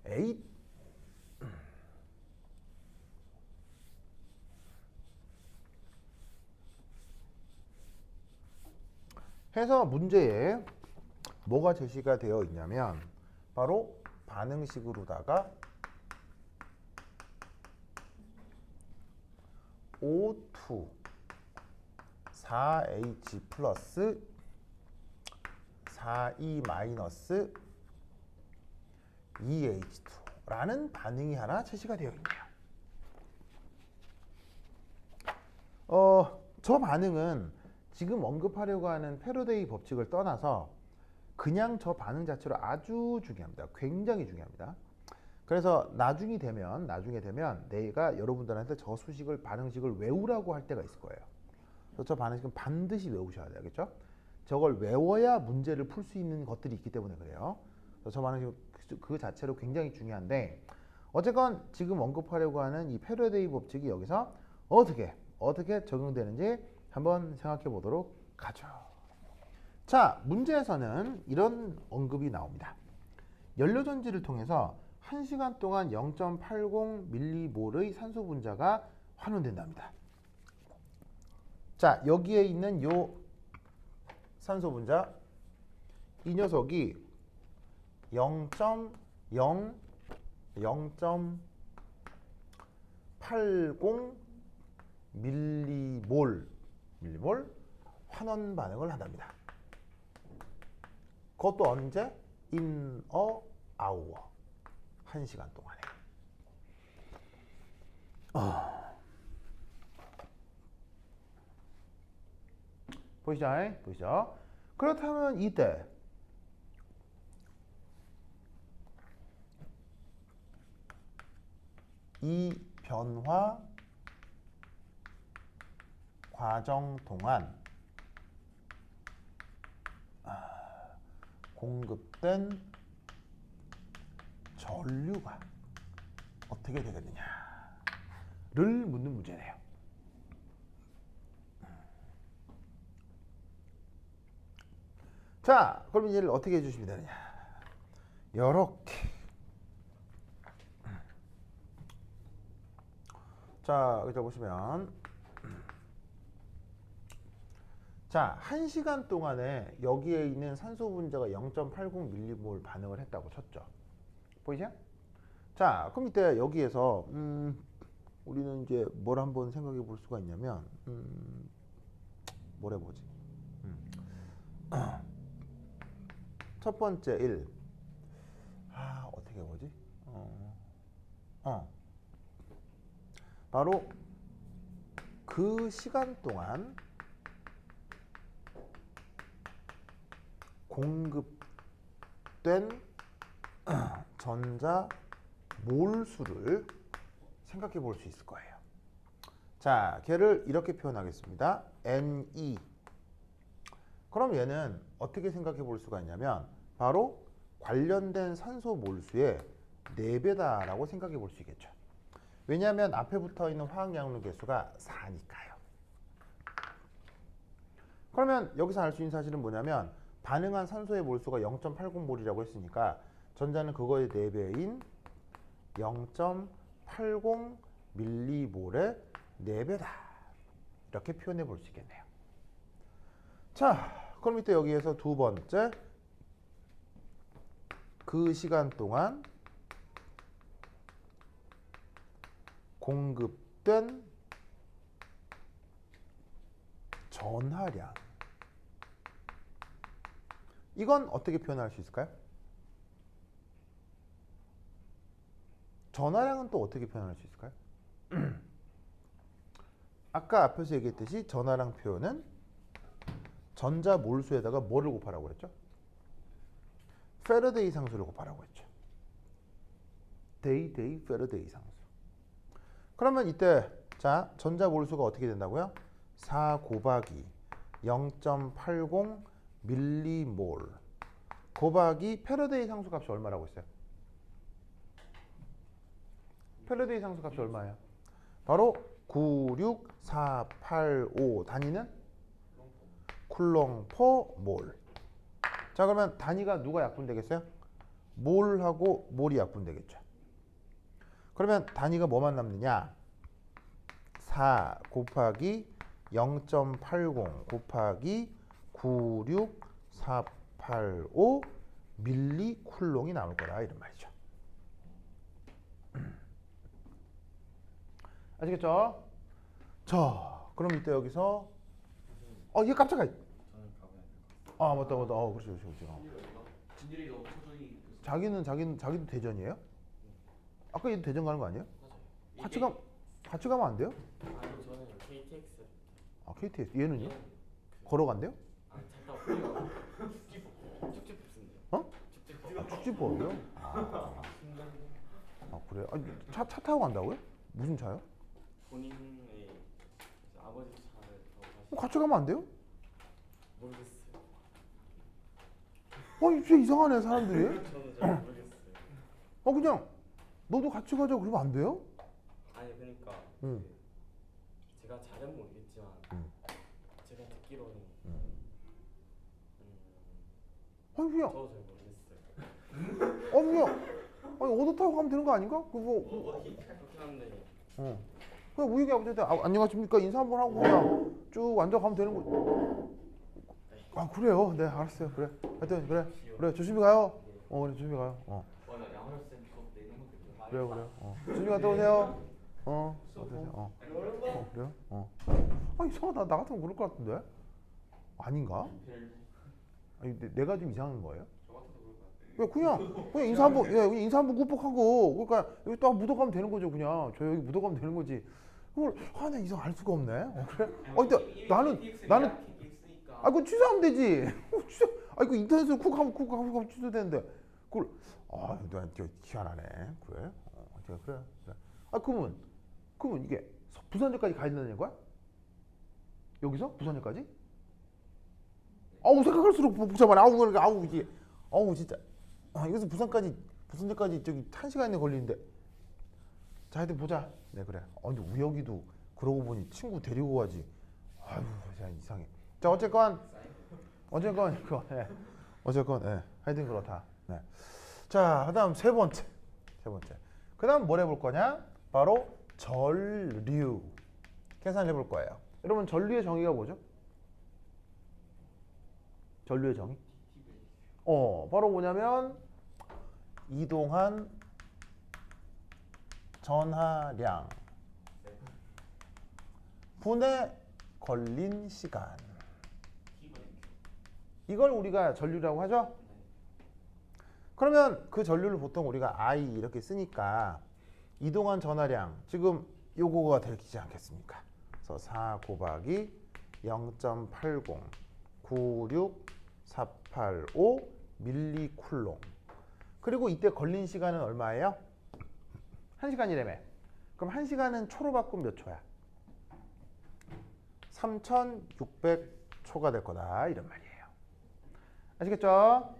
A 해서 문제에 뭐가 제시가 되어 있냐면 바로 반응식으로다가 O2 4H 플러스 4E 마이너스 2H2라는 반응이 하나 제시가 되어 있네요. 저 반응은 지금 언급하려고 하는 패러데이 법칙을 떠나서 그냥 저 반응 자체로 아주 중요합니다. 굉장히 중요합니다. 그래서 나중에 되면 내가 여러분들한테 저 수식을 반응식을 외우라고 할 때가 있을 거예요. 그래서 저 반응식은 반드시 외우셔야 돼요. 그렇죠? 저걸 외워야 문제를 풀 수 있는 것들이 있기 때문에 그래요. 그래서 저 반응식 그 자체로 굉장히 중요한데 어쨌건 지금 언급하려고 하는 이 패러데이 법칙이 여기서 어떻게 적용되는지 한번 생각해 보도록 하죠. 자, 문제에서는 이런 언급이 나옵니다. 연료전지를 통해서 1시간 동안 0.80mm의 산소 분자가 환원된답니다. 자, 여기에 있는 요 산소 분자 이 녀석이 0.80 밀리몰 환원 반응을 한답니다. 그것도 언제? in a hour. 1시간 동안에. 보이시죠? 그렇다면 이때 이 변화 과정 동안 공급된 전류가 어떻게 되겠느냐를 묻는 문제네요. 자, 그럼 이제를 어떻게 해주시면 되느냐? 요렇게. 자, 여기다 보시면 자, 1시간 동안에 여기에 있는 산소 분자가 0.80mm몰 반응을 했다고 쳤죠. 보이죠? 자, 그럼 이때 여기에서 우리는 이제 뭘 한번 생각해 볼 수가 있냐면 뭘 해보지? 첫 번째 1. 어떻게 해보지? 바로 그 시간 동안 공급된 전자 몰수를 생각해 볼 수 있을 거예요. 자, 걔를 이렇게 표현하겠습니다. Ne. 그럼 얘는 어떻게 생각해 볼 수가 있냐면 바로 관련된 산소 몰수의 4배다라고 생각해 볼 수 있겠죠. 왜냐하면 앞에 붙어 있는 화학 양분 개수가 4니까요. 그러면 여기서 알 수 있는 사실은 뭐냐면 반응한 산소의 몰수가 0.80몰이라고 했으니까 전자는 그거의 4배인 0.80mm몰의 4배다. 이렇게 표현해 볼 수 있겠네요. 자, 그럼 이때 여기에서 두 번째 그 시간 동안 공급된 전하량. 이건 어떻게 표현할 수 있을까요? 전하량은 또 어떻게 표현할 수 있을까요? 아까 앞에서 얘기했듯이 전하량 표현은 전자 몰수에다가 뭐를 곱하라고 했죠? 페러데이 상수를 곱하라고 했죠. 데이 페러데이 상수. 그러면 이때 자, 전자 몰수가 어떻게 된다고요? 4 곱하기 0.80 밀리몰 곱하기 패러데이 상수값이 얼마라고 했어요? 패러데이 상수값이 얼마예요? 바로 96485 단위는 쿨롱 퍼 몰. 자 그러면 단위가 누가 약분되겠어요? 몰하고 몰이 약분되겠죠. 그러면 단위가 뭐만 남느냐? 4 곱하기 0.80 곱하기 96485 밀리 쿨롱이 나올 거다 이런 말이죠. 아시겠죠? 자, 그럼 이때 여기서 얘 깜짝이야. 저는 가봐야 될 것 같아요. 아 맞다. 그렇지. 진율이도 초준이 자기도 대전이에요? 아까 얘도 대전 가는 거 아니에요? 맞아요. 같이 가면 안 돼요? 아니 저는 KTX 아 KTX 얘는요? 걸어간대요? 아 차 타고 끌려가고 축집 붙습니다. 어? 축집 축지버로요? 아 그래요? 아니, 차 타고 간다고요? 무슨 차요? 본인의 아버지 차를 타고 가시 같이 가면 안 돼요? 모르겠어요. 진짜 이상하네 사람들이. 저는 잘 모르겠어요. 그냥 너도 같이 가자 그러면 안 돼요? 아니 그러니까 응. 제가 잘은 모르겠지만 응. 제가 듣기로는 그냥 저도 잘 모르겠어요. 그냥 오토 타고 가면 되는 거 아닌가? 그렇긴 한데 그냥 우유기 아버지한테 안녕하십니까 인사 한번 하고 그냥 쭉 앉아가면 되는 거. 아 그래요? 네 알았어요. 그래. 하여튼 그래 조심히 가요. 그래 조심히 가요. 맞아, 양호쌤 수업 내는 것도 있고. 그래요. 조심히 갔다 오세요. 어떠세요? 그래요? 이상하다. 나 같으면 그럴 것 같은데? 아닌가? 아니 내가 좀 이상한 거예요? 그냥 인사 한번 인사 한번 꾹꾹하고 그러니까 여기 또 묻어가면 되는 거죠. 그냥 저 여기 묻어가면 되는 거지. 그걸 나 이상 알 수가 없네. 그래? 근데 나는 그거 취소하면 되지. 그 인터넷으로 쿡하면 취소되는데 그걸 너 희한하네. 그래? 그래. 그러면 이게 부산역까지 가야 된다는 거야? 여기서 부산역까지? 생각할수록 복잡하네. 이게 진짜. 여기서 부산역까지 저기 1시간이나 걸리는데. 자, 하여튼 보자. 네, 그래. 근데 우혁이도 그러고 보니 친구 데리고 가지. 진짜 이상해. 자, 어쨌건 하여튼 그렇다. 네. 자, 그다음 세 번째. 그다음 뭘 해볼 거냐? 바로 전류. 계산해 볼 거예요. 여러분 전류의 정의가 뭐죠? 전류의 정의? 바로 뭐냐면 이동한 전하량 분에 걸린 시간. 이걸 우리가 전류라고 하죠? 그러면 그 전류를 보통 우리가 I 이렇게 쓰니까 이동한 전하량 지금 요거가 되지 않겠습니까? 그래서 4 곱하기 0.80 96485 밀리쿨롱. 그리고 이때 걸린 시간은 얼마예요? 1시간이라며. 그럼 1시간은 초로 바꾸면 몇 초야? 3600초가 될 거다 이런 말이에요. 아시겠죠?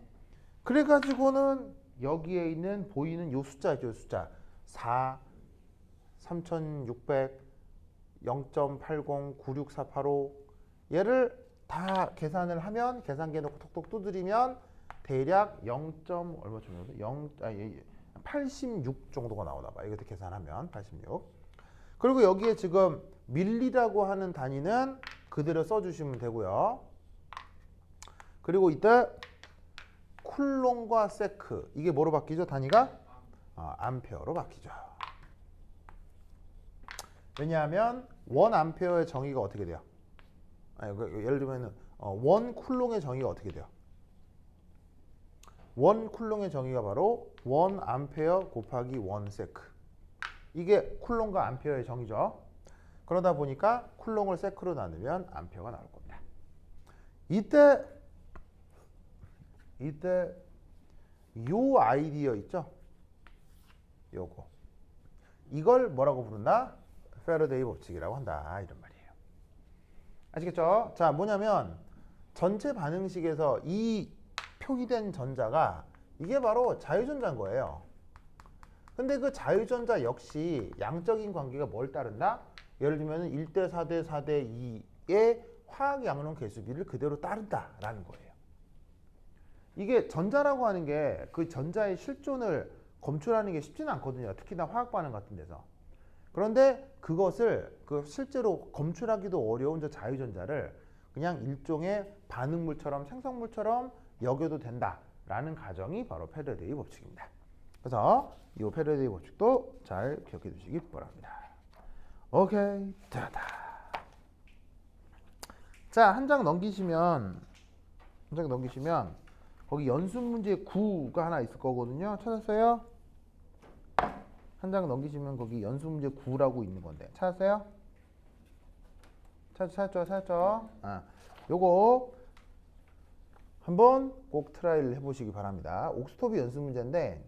그래가지고는 여기에 있는 보이는 요 숫자죠. 숫자 4 3600 0.80 96485 얘를 다 계산을 하면 계산기에 넣고 톡톡 두드리면 대략 86 정도가 나오나 봐요. 이것도 계산하면 86. 그리고 여기에 지금 밀리라고 하는 단위는 그대로 써주시면 되고요. 그리고 이때 쿨롱과 세크 이게 뭐로 바뀌죠? 단위가 암페어로 바뀌죠. 왜냐하면 1암페어의 정의가 어떻게 돼요? 예를 들면 1쿨롱의 정의가 어떻게 돼요? 1쿨롱의 정의가 바로 1암페어 곱하기 1세크. 이게 쿨롱과 암페어의 정의죠. 그러다 보니까 쿨롱을 세크로 나누면 암페어가 나올 겁니다. 이때 요 아이디어 있죠? 요거. 이걸 뭐라고 부른다? 패러데이 법칙이라고 한다. 이런 말이에요. 아시겠죠? 자, 뭐냐면 전체 반응식에서 이 표기된 전자가 이게 바로 자유전자인 거예요. 근데 그 자유전자 역시 양적인 관계가 뭘 따른다? 예를 들면 1대 4대 4대 2의 화학 양론 개수비를 그대로 따른다라는 거예요. 이게 전자라고 하는 게 그 전자의 실존을 검출하는 게 쉽지는 않거든요. 특히나 화학 반응 같은 데서. 그런데 그것을 그 실제로 검출하기도 어려운 저 자유전자를 그냥 일종의 반응물처럼 생성물처럼 여겨도 된다라는 가정이 바로 패러데이 법칙입니다. 그래서 이 패러데이 법칙도 잘 기억해 두시기 바랍니다. 오케이, 됐다. 자, 한 장 넘기시면 거기 연습 문제 9가 하나 있을 거거든요. 찾았어요? 한 장 넘기시면 거기 연습 문제 9라고 있는 건데 찾았어요? 찾았죠? 요거 한번 꼭 트라이를 해보시기 바랍니다. 옥스토비 연습 문제인데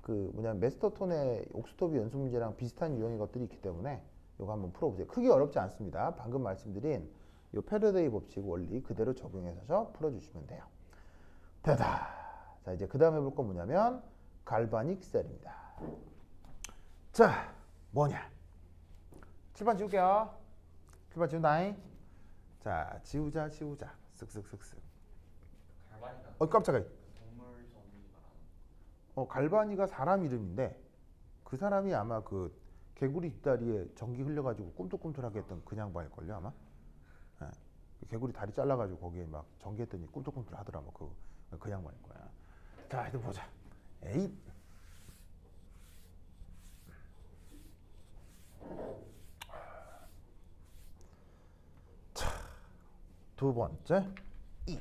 그 뭐냐면 메스터톤의 옥스토비 연습 문제랑 비슷한 유형의 것들이 있기 때문에 요거 한번 풀어보세요. 크게 어렵지 않습니다. 방금 말씀드린 요 패러데이 법칙 원리 그대로 적용해서 풀어주시면 돼요. 됐다. 자, 이제 그 다음에 볼 건 뭐냐면 갈바닉 셀입니다. 자, 뭐냐? 칠판 지울게요. 칠판 지운다잉. 자, 지우자. 쓱쓱쓱쓱. 갈바니까 깜짝이야. 동물 전이 말하는 갈바니가 사람 이름인데 그 사람이 아마 그 개구리 뒷다리에 전기 흘려가지고 꿈틀꿈틀하게 했던 그 양반일걸요 아마. 네. 개구리 다리 잘라가지고 거기에 막 전기했더니 꿈틀꿈틀 하더라 뭐 그 양반일 거야. 자, 이제 보자. 에잇. 자, 두 번째 이.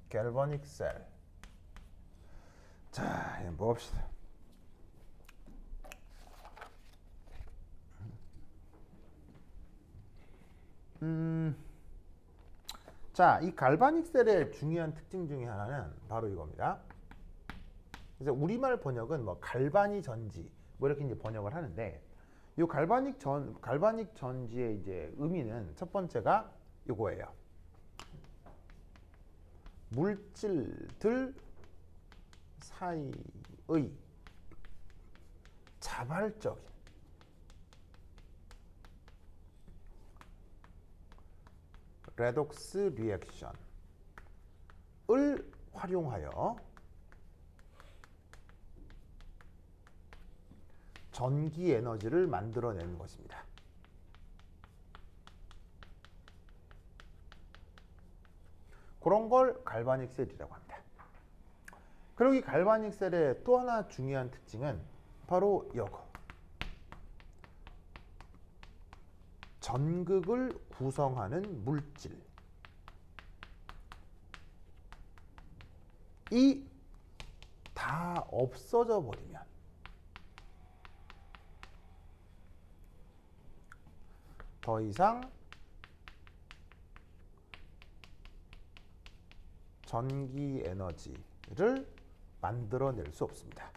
갈바닉 셀. 자, 이제 봅시다. 자, 이 갈바닉 셀의 중요한 특징 중에 하나는 바로 이겁니다. 그래서 우리말 번역은 뭐 갈바니 전지 뭐 이렇게 이제 번역을 하는데 이 갈바닉 전지의 이제 의미는 첫 번째가 이거예요. 물질들 사이의 자발적인 레독스 리액션을 활용하여 전기 에너지를 만들어내는 것입니다. 그런 걸 갈바닉 셀이라고 합니다. 그리고 이 갈바닉 셀의 또 하나 중요한 특징은 바로 이거. 전극을 구성하는 물질이 다 없어져 버리면 더 이상 전기 에너지를 만들어낼 수 없습니다.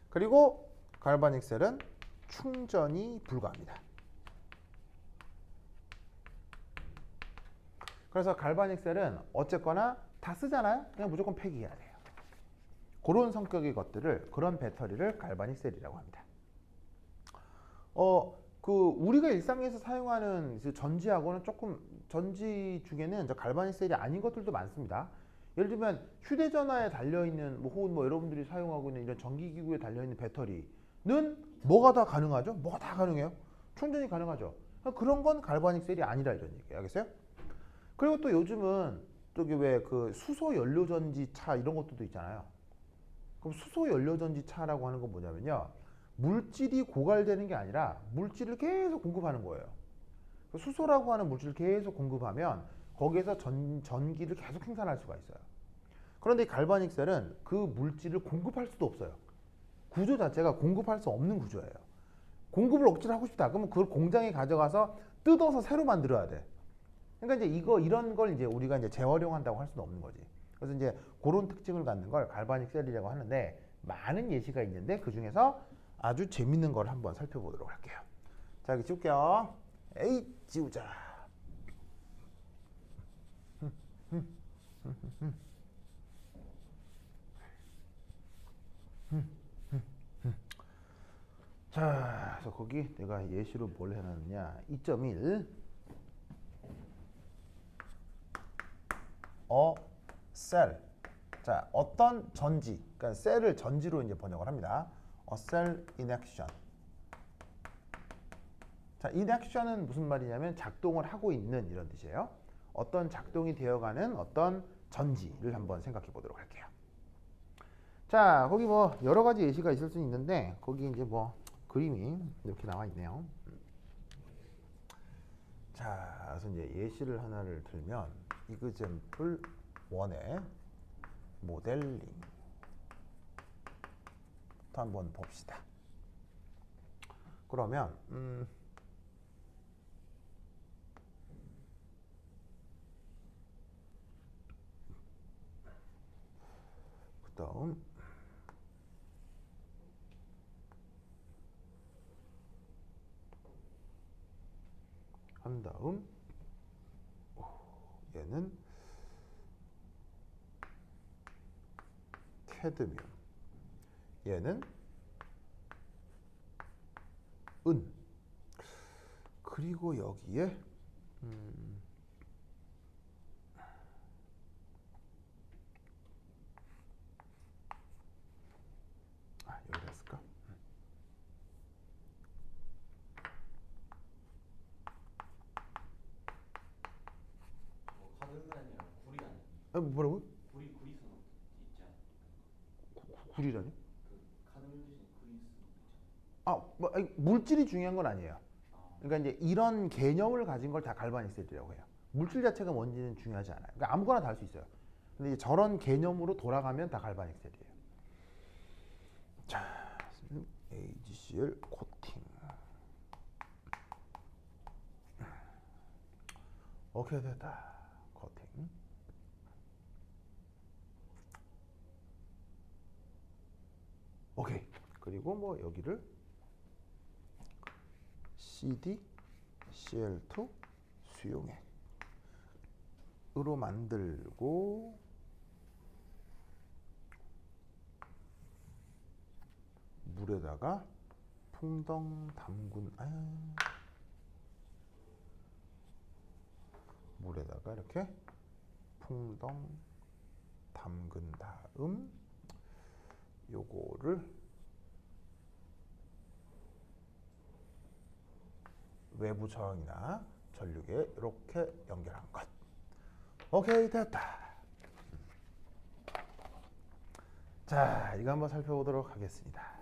그리고 갈바닉 셀은 충전이 불가합니다. 그래서 갈바닉 셀은 어쨌거나 다 쓰잖아요. 그냥 무조건 폐기해야 돼요. 그런 성격의 것들을, 그런 배터리를 갈바닉 셀이라고 합니다. 우리가 일상에서 사용하는 전지하고는 조금 전지 중에는 저 갈바닉 셀이 아닌 것들도 많습니다. 예를 들면 휴대전화에 달려있는 혹은 여러분들이 사용하고 있는 이런 전기기구에 달려있는 배터리는 뭐가 다 가능하죠? 뭐가 다 가능해요? 충전이 가능하죠. 그런 건 갈바닉 셀이 아니라 이런 얘기예요. 알겠어요? 그리고 또 요즘은 저기 왜 그 수소 연료전지 차 이런 것들도 있잖아요. 그럼 수소 연료전지 차라고 하는 건 뭐냐면요. 물질이 고갈되는 게 아니라 물질을 계속 공급하는 거예요. 수소라고 하는 물질을 계속 공급하면 거기에서 전기를 계속 생산할 수가 있어요. 그런데 이 갈바닉 셀은 그 물질을 공급할 수도 없어요. 구조 자체가 공급할 수 없는 구조예요. 공급을 억지로 하고 싶다. 그러면 그걸 공장에 가져가서 뜯어서 새로 만들어야 돼. 그러니까 이제 이런 걸 이제 우리가 이제 재활용한다고 할 수는 없는 거지. 그래서 이제 그런 특징을 갖는 걸 갈바닉 셀이라고 하는데 많은 예시가 있는데 그 중에서 아주 재밌는 걸 한번 살펴보도록 할게요. 자, 여기 지울게요. 에이, 지우자. 자, 그래서 거기 내가 예시로 뭘 해놨느냐. 2.1 cell. 자, 어떤 전지, 그러니까 셀을 전지로 이제 번역을 합니다. A cell in action. 자, in action은 무슨 말이냐면 작동을 하고 있는 이런 뜻이에요. 어떤 작동이 되어가는 어떤 전지를 한번 생각해 보도록 할게요. 자, 거기 뭐 여러 가지 예시가 있을 수 있는데 거기 이제 뭐 그림이 이렇게 나와 있네요. 자, 그래서 이제 예시를 하나를 들면 example 1의 모델링 또 한번 봅시다. 그러면 그다음 한 다음 얘는 캐드뮴, 얘는 은, 그리고 여기에 여기 했을까? 카드는 아니라 구리 아니야? 뭐라고? 구리 구리수 있지 않아? 구리라니? 그 카드 대신 구리수 있잖아. 뭐, 아니, 물질이 중요한 건 아니에요. 그러니까 이제 이런 개념을 가진 걸 다 갈바닉 셀이라고 해요. 물질 자체가 뭔지는 중요하지 않아요. 그러니까 아무거나 다 할 수 있어요. 근데 이제 저런 개념으로 돌아가면 다 갈바닉 셀이에요. 자, AgCl 코팅. 오케이, 됐다. 코팅. 오케이. 그리고 뭐 여기를 CdCl2 수용액으로 만들고 물에다가 풍덩 담근 물에다가 이렇게 풍덩 담근 다음 요거를 외부 저항이나 전류에 이렇게 연결한 것. 오케이, 됐다. 자, 이거 한번 살펴보도록 하겠습니다.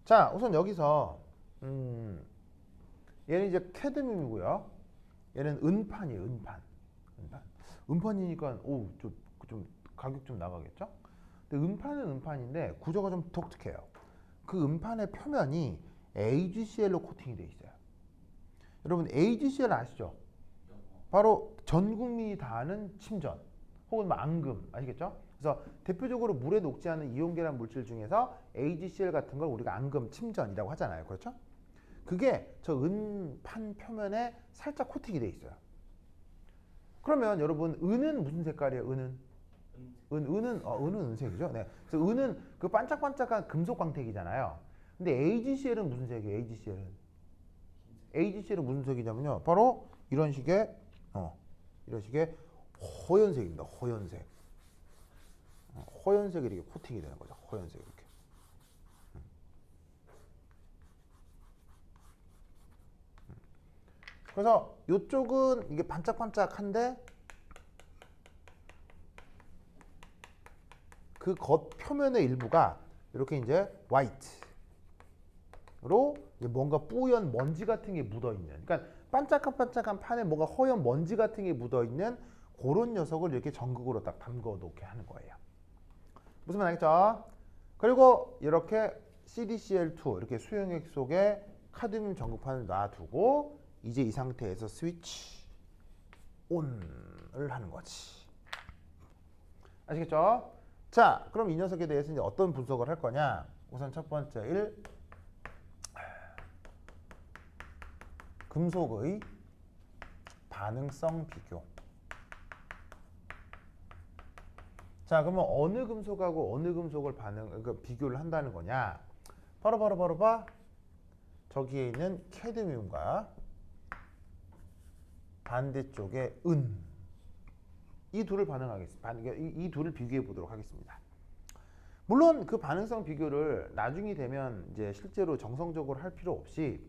자, 우선 여기서 얘는 이제 캐드뮴이고요. 얘는 은판이에요. 은판이니까 좀 가격 좀 나가겠죠? 근데 은판은 은판인데 구조가 좀 독특해요. 그 은판의 표면이 AgCl로 코팅이 돼 있어요. 여러분 AgCl 아시죠? 바로 전 국민이 다 아는 침전 혹은 뭐 앙금 아시겠죠? 그래서 대표적으로 물에 녹지 않는 이온계란 물질 중에서 AgCl 같은 걸 우리가 앙금, 침전이라고 하잖아요. 그렇죠? 그게 저 은판 표면에 살짝 코팅이 돼 있어요. 그러면 여러분 은은 무슨 색깔이에요? 은은 은색이죠. 네. 그래서 은은 그 반짝반짝한 금속 광택이잖아요. 근데 AgCl은 무슨 색이에요? AgCl은 무슨 색이냐면요. 바로 이런 식의 허연색입니다. 허연색. 허연색이 이렇게 코팅이 되는 거죠. 허연색 이렇게. 그래서 이쪽은 이게 반짝반짝한데 그 겉 표면의 일부가 이렇게 이제 화이트로 뭔가 뿌연 먼지 같은 게 묻어 있는. 그러니까 반짝반짝한 판에 뭔가 허연 먼지 같은 게 묻어 있는 그런 녀석을 이렇게 전극으로 딱 담궈 놓게 하는 거예요. 무슨 말 알겠죠? 그리고 이렇게 CdCl2 이렇게 수용액 속에 카드뮴 전극판을 놔두고 이제 이 상태에서 스위치 온을 하는 거지. 아시겠죠? 자, 그럼 이 녀석에 대해서 이제 어떤 분석을 할 거냐? 우선 첫 번째 1. 금속의 반응성 비교. 자, 그러면 어느 금속하고 어느 금속을 그러니까 비교를 한다는 거냐? 바로 봐. 저기에 있는 캐드뮴과 반대쪽에 은. 이 둘을 이 둘을 비교해 보도록 하겠습니다. 물론 그 반응성 비교를 나중이 되면 이제 실제로 정성적으로 할 필요 없이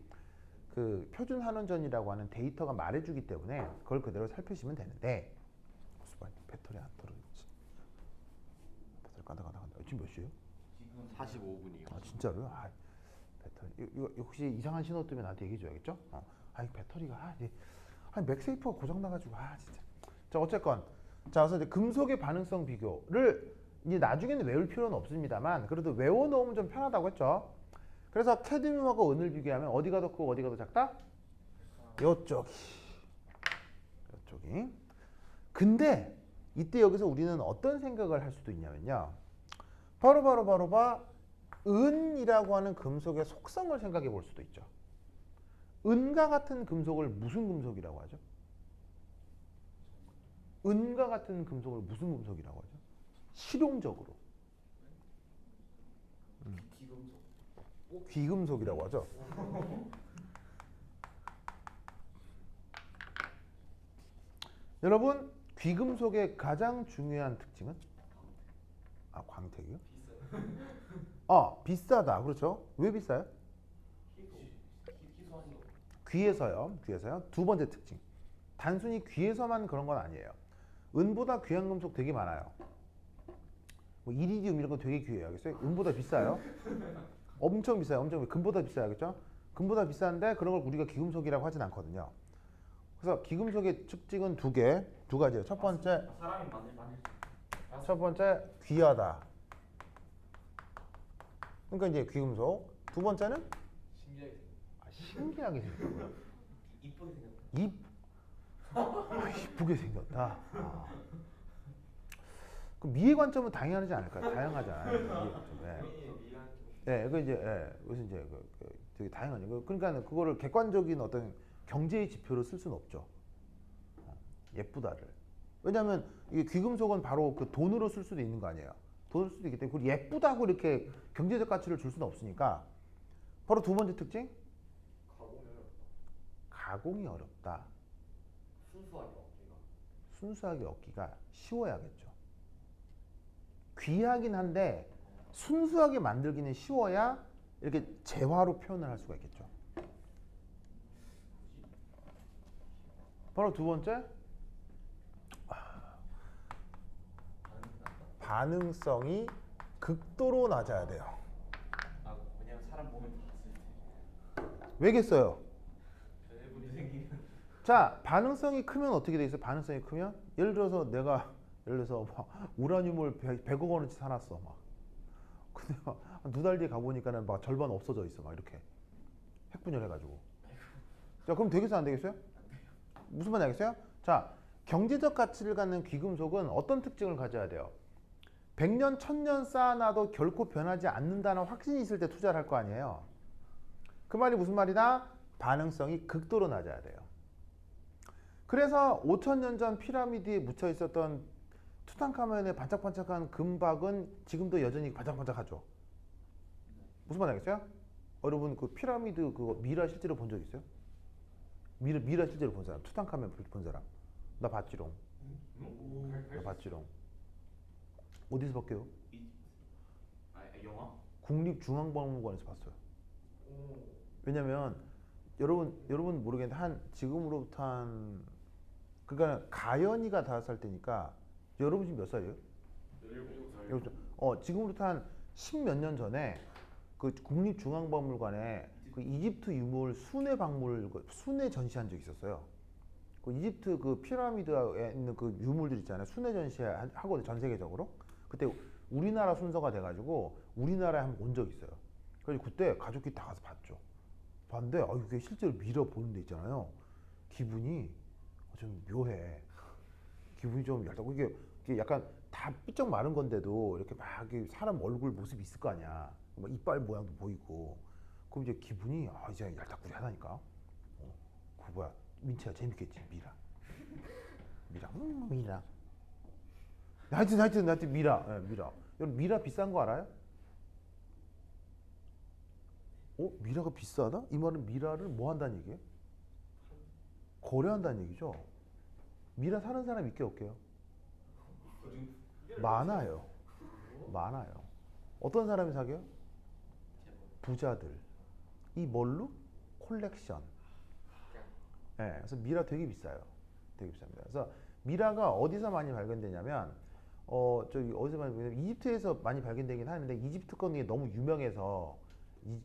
그 표준 환원전이라고 하는 데이터가 말해주기 때문에 그걸 그대로 살피시면 되는데 배터리 안 떨어졌지. 배터리 간다. 지금 몇 시에요? 지금 45분이요. 아 진짜로요? 아, 배터리 이거 혹시 이상한 신호 뜨면 나한테 얘기해 줘야겠죠? 이 배터리가 맥세이프가 고장 나가지고 진짜. 자 어쨌건 그래서 이제 금속의 반응성 비교를 이제 나중에는 외울 필요는 없습니다만 그래도 외워놓으면 좀 편하다고 했죠. 그래서 캐드뮴하고 은을 비교하면 어디가 더 크고 어디가 더 작다? 요쪽이. 근데 이때 여기서 우리는 어떤 생각을 할 수도 있냐면요. 바로 봐. 은이라고 하는 금속의 속성을 생각해 볼 수도 있죠. 은과 같은 금속을 무슨 금속이라고 하죠? 은과 같은 금속을 무슨 금속이라고 하죠? 실용적으로. 귀금속이라고 하죠. 여러분, 귀금속의 가장 중요한 특징은? 광택이요? 비싸다. 그렇죠. 왜 비싸요? 귀에서요. 두 번째 특징. 단순히 귀에서만 그런 건 아니에요. 은보다 귀한 금속 되게 많아요. 뭐 이리디움 이런 거 되게 귀해요. 알겠어요? 은보다 비싸요. 엄청 비싸요. 금보다 비싸요. 그렇죠? 금보다 비싼데 그런 걸 우리가 귀금속이라고 하진 않거든요. 그래서 귀금속의 특징은 두 가지예요. 첫 번째 귀하다. 그러니까 이제 귀금속. 두 번째는 신기하게 생겼다. 이쁘게 생겼다. 그 미의 관점은 다양하지 않을까요? 다양하잖아요. 그래서 이제 되게 다양하죠. 그러니까 그거를 객관적인 어떤 경제의 지표로 쓸 수는 없죠. 예쁘다를. 왜냐하면 이게 귀금속은 바로 그 돈으로 쓸 수도 있는 거 아니에요. 돈을 수도 있기 때문에 그걸 예쁘다고 이렇게 경제적 가치를 줄 수는 없으니까. 바로 두 번째 특징. 가공이 어렵다. 순수하게 얻기가 쉬워야겠죠. 귀하긴 한데 순수하게 만들기는 쉬워야 이렇게 재화로 표현을 할 수가 있겠죠. 바로 두 번째, 반응성이 극도로 낮아야 돼요. 왜냐면 사람 몸에 봤을 때 왜겠어요? 변해물이 생기면 자, 반응성이 크면 어떻게 돼 있어? 반응성이 크면 예를 들어서 막 우라늄을 100억 원어치 사놨어. 근데 한 두 달 뒤에 가보니까는 막 절반 없어져 있어. 막 이렇게 핵분열해가지고. 자, 그럼 되겠어요? 안 되겠어요? 무슨 말인지 알겠어요? 자, 경제적 가치를 갖는 귀금속은 어떤 특징을 가져야 돼요? 100년, 1000년 쌓아놔도 결코 변하지 않는다는 확신이 있을 때 투자를 할 거 아니에요. 그 말이 무슨 말이다? 반응성이 극도로 낮아야 돼요. 그래서 5000년 전 피라미드에 묻혀 있었던 투탕카멘의 반짝반짝한 금박은 지금도 여전히 반짝반짝하죠. 무슨 말인지 알겠어요? 여러분 그 피라미드 그거 미라 실제로 본 적 있어요? 미라 실제로 본 사람, 투탕카멘 본 사람. 나 봤지롱. 어디서 봤게요? 영화? 국립중앙박물관에서 봤어요. 왜냐면 여러분 모르겠는데 지금으로부터 그러니까 가연이가 5살 때니까 여러분 지금 몇 살이에요? 17살. 지금으로부터 한 10몇 년 전에 그 국립중앙박물관에 그 이집트 유물 순회 전시한 적이 있었어요. 그 이집트 그 피라미드에 있는 그 유물들 있잖아요. 순회 전시하거든요. 전 세계적으로. 그때 우리나라 순서가 돼가지고 우리나라에 한번 온 적이 있어요. 그래서 그때 가족끼리 다 가서 봤죠. 봤는데 이게 실제로 미러 보는 데 있잖아요. 기분이 좀 묘해. 기분이 좀 얇다고 이게 약간 다 삐쩍 마른 건데도 이렇게 막 이렇게 사람 얼굴 모습이 있을 거 아니야. 뭐 이빨 모양도 보이고. 그럼 이제 기분이 이제 얄딱구리하다니까. 그 뭐야 민채야 재밌겠지 미라. 미라. 하여튼 미라. 예, 미라. 여러분 미라 비싼 거 알아요? 미라가 비싸다? 이 말은 미라를 뭐 한다는 얘기예요? 거래한다는 얘기죠. 미라 사는 사람 있게 없게요? 많아요. 어떤 사람이 사게요? 부자들. 이 뭘로? 콜렉션. 네, 그래서 미라 되게 비싸요. 되게 비쌉니다. 그래서 미라가 어디서 많이 발견되냐면 저기 어디서 많이 발견되냐면 이집트에서 많이 발견되긴 하는데 이집트 건이 너무 유명해서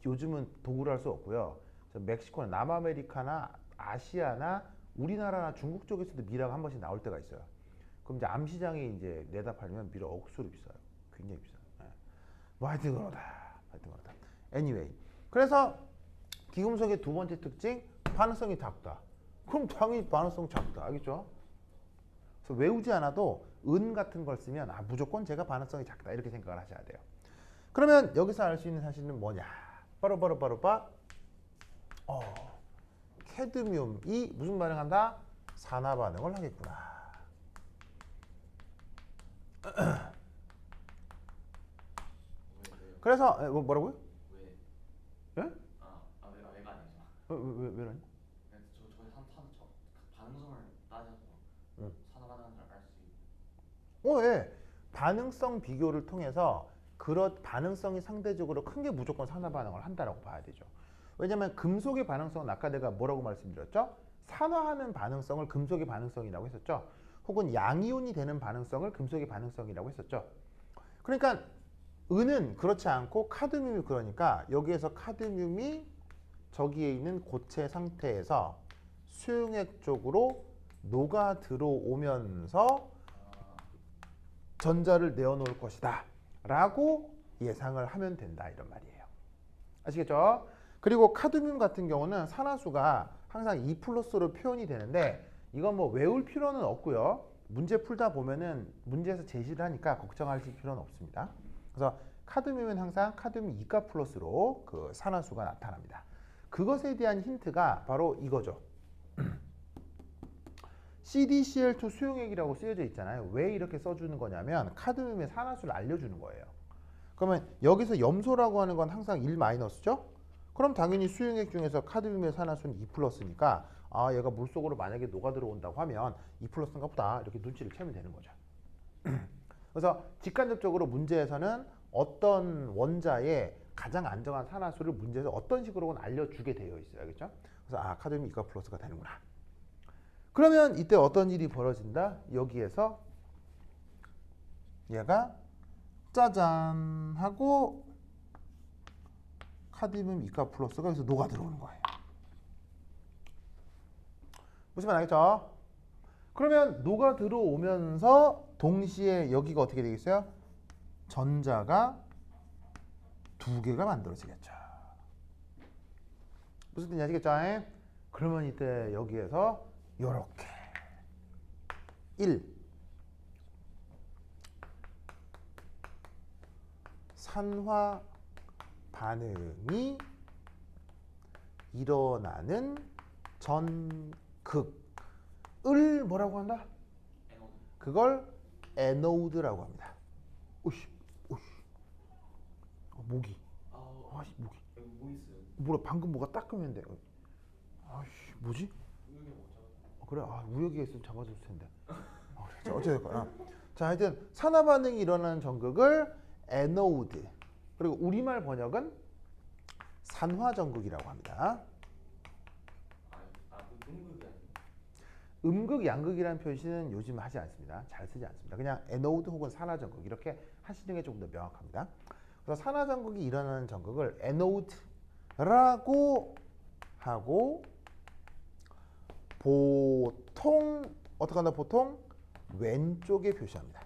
요즘은 도구를 할 수 없고요. 그래서 멕시코나 남아메리카나 아시아나 우리나라나 중국 쪽에서도 미라가 한 번씩 나올 때가 있어요. 그럼 이제 암시장에 이제 내다 팔면 미라 억수로 비싸요. 굉장히 비싸요. 네. 뭐 하여튼 그러다. Anyway. 그래서 기금속의 두 번째 특징 반응성이 작다. 그럼 당연히 반응성 작다. 알겠죠? 그래서 외우지 않아도 은 같은 걸 쓰면 무조건 제가 반응성이 작다. 이렇게 생각을 하셔야 돼요. 그러면 여기서 알 수 있는 사실은 뭐냐? 바로 캐드뮴이 무슨 반응한다? 산화 반응을 하겠구나. 그래서 뭐라고요? 왜? 예? 왜가 아니죠. 왜라니? 반응성을 따져서 응. 산화 반응을 알 수 있고. 예. 반응성 비교를 통해서 그런 반응성이 상대적으로 큰 게 무조건 산화 반응을 한다라고 봐야 되죠. 왜냐하면 금속의 반응성은 아까 내가 뭐라고 말씀드렸죠? 산화하는 반응성을 금속의 반응성이라고 했었죠. 혹은 양이온이 되는 반응성을 금속의 반응성이라고 했었죠. 그러니까 은은 그렇지 않고 카드뮴이 그러니까 여기에서 카드뮴이 저기에 있는 고체 상태에서 수용액 쪽으로 녹아 들어오면서 전자를 내어놓을 것이다 라고 예상을 하면 된다 이런 말이에요. 아시겠죠? 그리고 카드뮴 같은 경우는 산화수가 항상 2+로 표현이 되는데 이건 뭐 외울 필요는 없고요. 문제 풀다 보면은 문제에서 제시를 하니까 걱정하실 필요는 없습니다. 그래서 카드뮴은 항상 카드뮴 2가 플러스로 그 산화수가 나타납니다. 그것에 대한 힌트가 바로 이거죠. CdCl2 수용액이라고 쓰여져 있잖아요. 왜 이렇게 써주는 거냐면 카드뮴의 산화수를 알려주는 거예요. 그러면 여기서 염소라고 하는 건 항상 1-죠? 그럼 당연히 수용액 중에서 카드뮴의 산화수는 2+니까 얘가 물속으로 만약에 녹아 들어온다고 하면 2+인가 보다 이렇게 눈치를 채면 되는 거죠. 그래서 직간접적으로 문제에서는 어떤 원자의 가장 안정한 산화수를 문제에서 어떤 식으로는 알려주게 되어 있어요. 알겠죠? 그래서 카드뮴 2+가 되는구나. 그러면 이때 어떤 일이 벌어진다? 여기에서 얘가 짜잔 하고 카드뮴 2+가 여기서 녹아 들어오는 거예요. 무슨 말 알겠죠? 그러면 녹아 들어오면서 동시에 여기가 어떻게 되겠어요? 전자가 2개가 만들어지겠죠. 무슨 뜻인지 아시겠죠? 그러면 이때 여기에서 요렇게 1 산화 반응이 일어나는 전극을 뭐라고 한다? 그걸 에노드라고 합니다. 오씨 모기. 아씨 모기. 여기 뭐 있어요? 뭐라 방금 뭐가 따끔했는데. 아씨 뭐지? 우유가 못 잡아. 그래 우혁이가 있으면 잡아줄 텐데. 그래. 어쨌든 자 하여튼 산화 반응이 일어나는 전극을 에노드 그리고 우리말 번역은 산화 전극이라고 합니다. 음극이 아니에요? 음극 양극이라는 표시는 요즘 하지 않습니다. 잘 쓰지 않습니다. 그냥 에노드 혹은 산화 전극 이렇게 하시는 게 조금 더 명확합니다. 그래서 산화 전극이 일어나는 전극을 에노드라고 하고 보통 어떻게 한다? 보통 왼쪽에 표시합니다.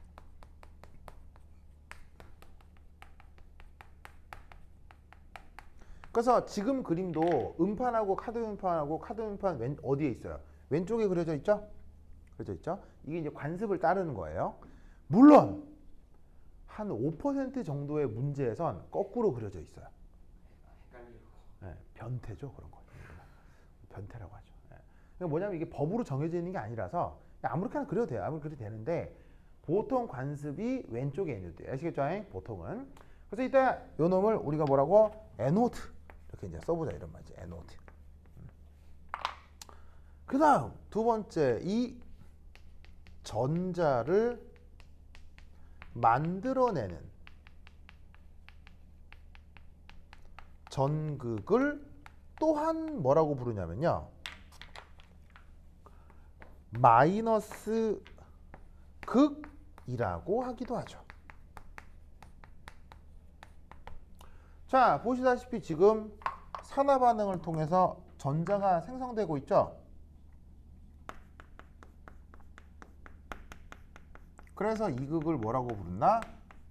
그래서 지금 그림도 음판하고 카드 음판하고 카드 음판 어디에 있어요? 왼쪽에 그려져 있죠? 그려져 있죠? 이게 이제 관습을 따르는 거예요. 물론 한 5% 정도의 문제에선 거꾸로 그려져 있어요. 헷갈리고. 예, 변태죠 그런 거. 변태라고 하죠. 예. 그러니까 뭐냐면 이게 법으로 정해져 있는 게 아니라서 그냥 아무렇게나 그려도 돼요. 아무렇게 그려도 되는데 보통 관습이 왼쪽에 있는 데 아시겠죠? 보통은. 그래서 이때 요 놈을 우리가 뭐라고 에노트 이렇게 이제 써보자 이런 말이지. 에노트. 그다음 두 번째 이 전자를 만들어내는 전극을 또한 뭐라고 부르냐면요. 마이너스 극이라고 하기도 하죠. 자, 보시다시피 지금 산화 반응을 통해서 전자가 생성되고 있죠. 그래서 이 극을 뭐라고 부르나?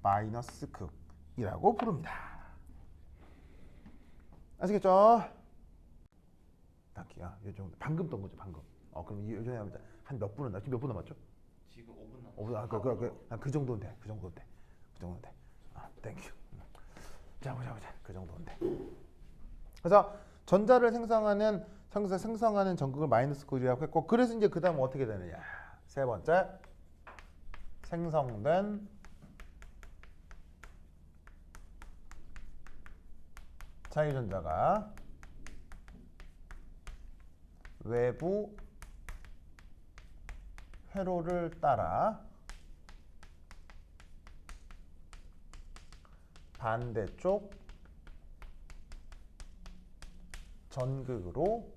마이너스 극이라고 부릅니다. 아시겠죠? 딱이야. 요 정도. 방금 떤 거죠, 방금. 그럼 이 요즘에 한 몇 분은 지금 몇 분 남았죠? 지금 5분 남았어. 5분. 그 정도는 돼. 그 정도는 돼. 그 정도는 돼. 땡큐. 자, 보자. 그 정도는 돼. 그래서 전자를 생성하는 전극을 마이너스 극이라고 했고, 그래서 이제 그다음 어떻게 되느냐? 세 번째. 생성된 자유전자가 외부 회로를 따라 반대쪽 전극으로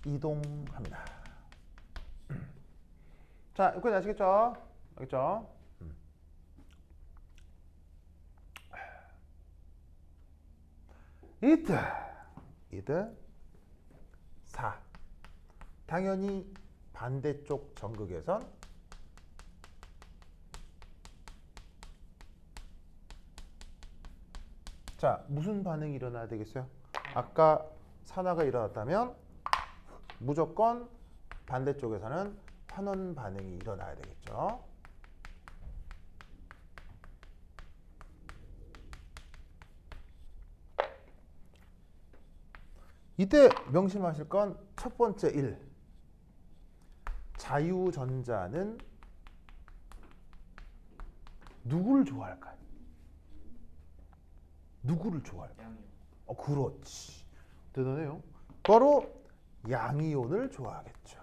이동합니다. 자, 여기까지 아시겠죠? 알겠죠? 이때 4. 당연히 반대쪽 전극에선 자, 무슨 반응이 일어나야 되겠어요? 아까 산화가 일어났다면 무조건 반대쪽에서는 환원 반응이 일어나야 되겠죠. 이때 명심하실 건 첫 번째 1. 자유전자는 누구를 좋아할까요? 누구를 좋아할까요? 양이요. 그렇지. 대단해요. 바로 양이온을 좋아하겠죠.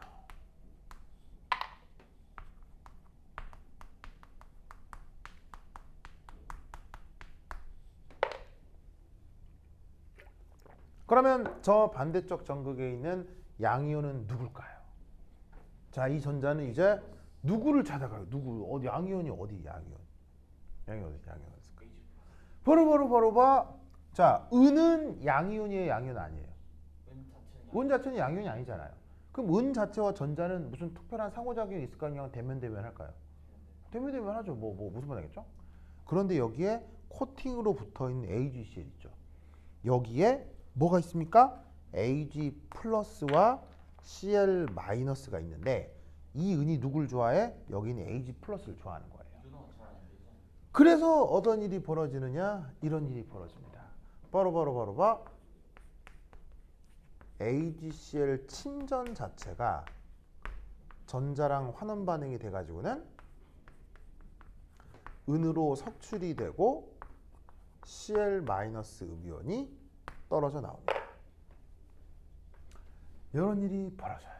그러면 저 반대쪽 전극에 있는 양이온은 누굴까요? 자, 이 전자는 이제 누구를 찾아가요? 어디 양이온이 어디 양이온 있을까? 바로 봐. 자, 은은 양이온이에요, 양이온 아니에요? 은 자체는 양이온이 아니잖아요. 그럼 은 자체와 전자는 무슨 특별한 상호작용이 있을까요? 그냥 대면 할까요? 대면 하죠. 무슨 말이겠죠? 그런데 여기에 코팅으로 붙어 있는 AgCl 있죠. 여기에 뭐가 있습니까? Ag 플러스와 Cl 마이너스가 있는데 이 은이 누굴 좋아해? 여기는 Ag 플러스를 좋아하는 거예요. 그래서 어떤 일이 벌어지느냐? 이런 일이 벌어집니다. 바로 봐. AgCl 친전 자체가 전자랑 환원 반응이 돼가지고는 은으로 석출이 되고 Cl 마이너스 음이온이 떨어져 나옵니다. 이런 일이 벌어져요.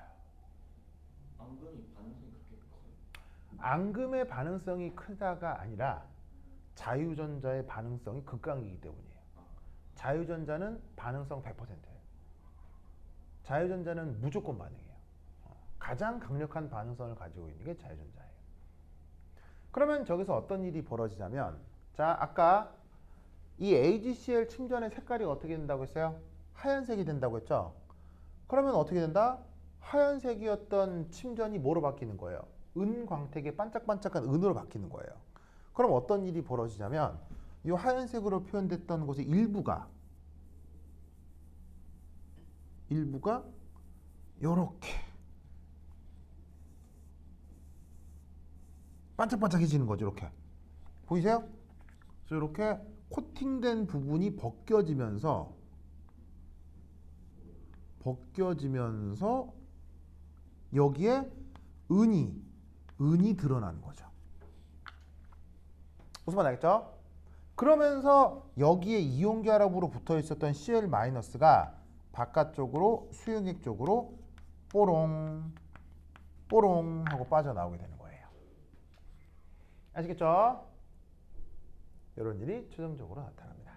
앙금이 반응성이 그렇게 커요? 앙금의 반응성이 크다가 아니라 자유전자의 반응성이 극강이기 때문이에요. 자유전자는 반응성 100%예요. 자유전자는 무조건 반응이에요. 가장 강력한 반응성을 가지고 있는 게 자유전자예요. 그러면 저기서 어떤 일이 벌어지냐면, 자, 아까 이 AgCl 침전의 색깔이 어떻게 된다고 했어요? 하얀색이 된다고 했죠? 그러면 어떻게 된다? 하얀색이었던 침전이 뭐로 바뀌는 거예요? 은광택의 반짝반짝한 은으로 바뀌는 거예요. 그럼 어떤 일이 벌어지냐면 이 하얀색으로 표현됐던 곳의 일부가 요렇게 반짝반짝해지는 거죠. 이렇게 보이세요? 그래서 이렇게 코팅된 부분이 벗겨지면서 여기에 은이 드러나는 거죠. 무슨 말 알겠죠? 그러면서 여기에 이온결합으로 붙어 있었던 Cl-가 바깥쪽으로 수용액 쪽으로 뽀롱 뽀롱 하고 빠져나오게 되는 거예요. 아시겠죠? 이런 일이 최종적으로 나타납니다.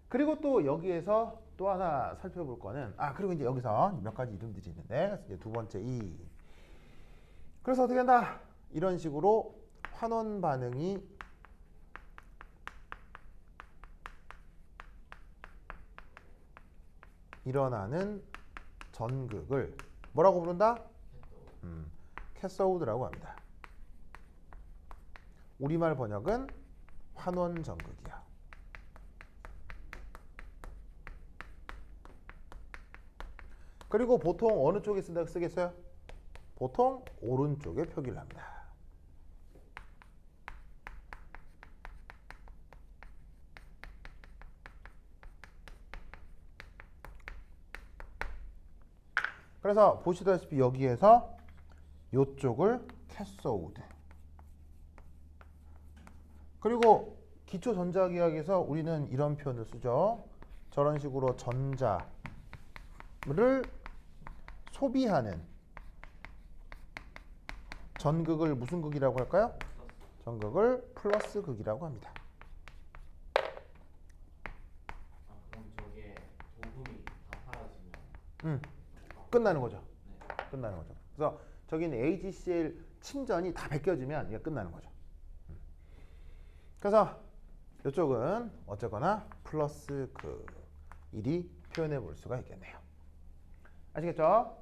그리고 또 여기에서 또 하나 살펴볼 거는 그리고 이제 여기서 몇 가지 이름들이 있는데 이제 두 번째 그래서 어떻게 한다? 이런 식으로 환원 반응이 일어나는 전극을 뭐라고 부른다? 캐소드라고 합니다. 우리말 번역은 환원 전극이야. 그리고 보통 어느 쪽에 쓰겠어요? 보통 오른쪽에 표기를 합니다. 그래서 보시다시피 여기에서 이쪽을 캐소드. 그리고 기초 전자기학에서 우리는 이런 표현을 쓰죠. 저런 식으로 전자를 소비하는 전극을 무슨 극이라고 할까요? 전극을 플러스 극이라고 합니다. 그럼 저게 도금이 다 사라지면 끝나는 거죠. 끝나는 거죠. 그래서 저기는 AgCl 침전이 다 벗겨지면 이게 끝나는 거죠. 그래서 이쪽은 어쨌거나 플러스 일이 표현해 볼 수가 있겠네요. 아시겠죠?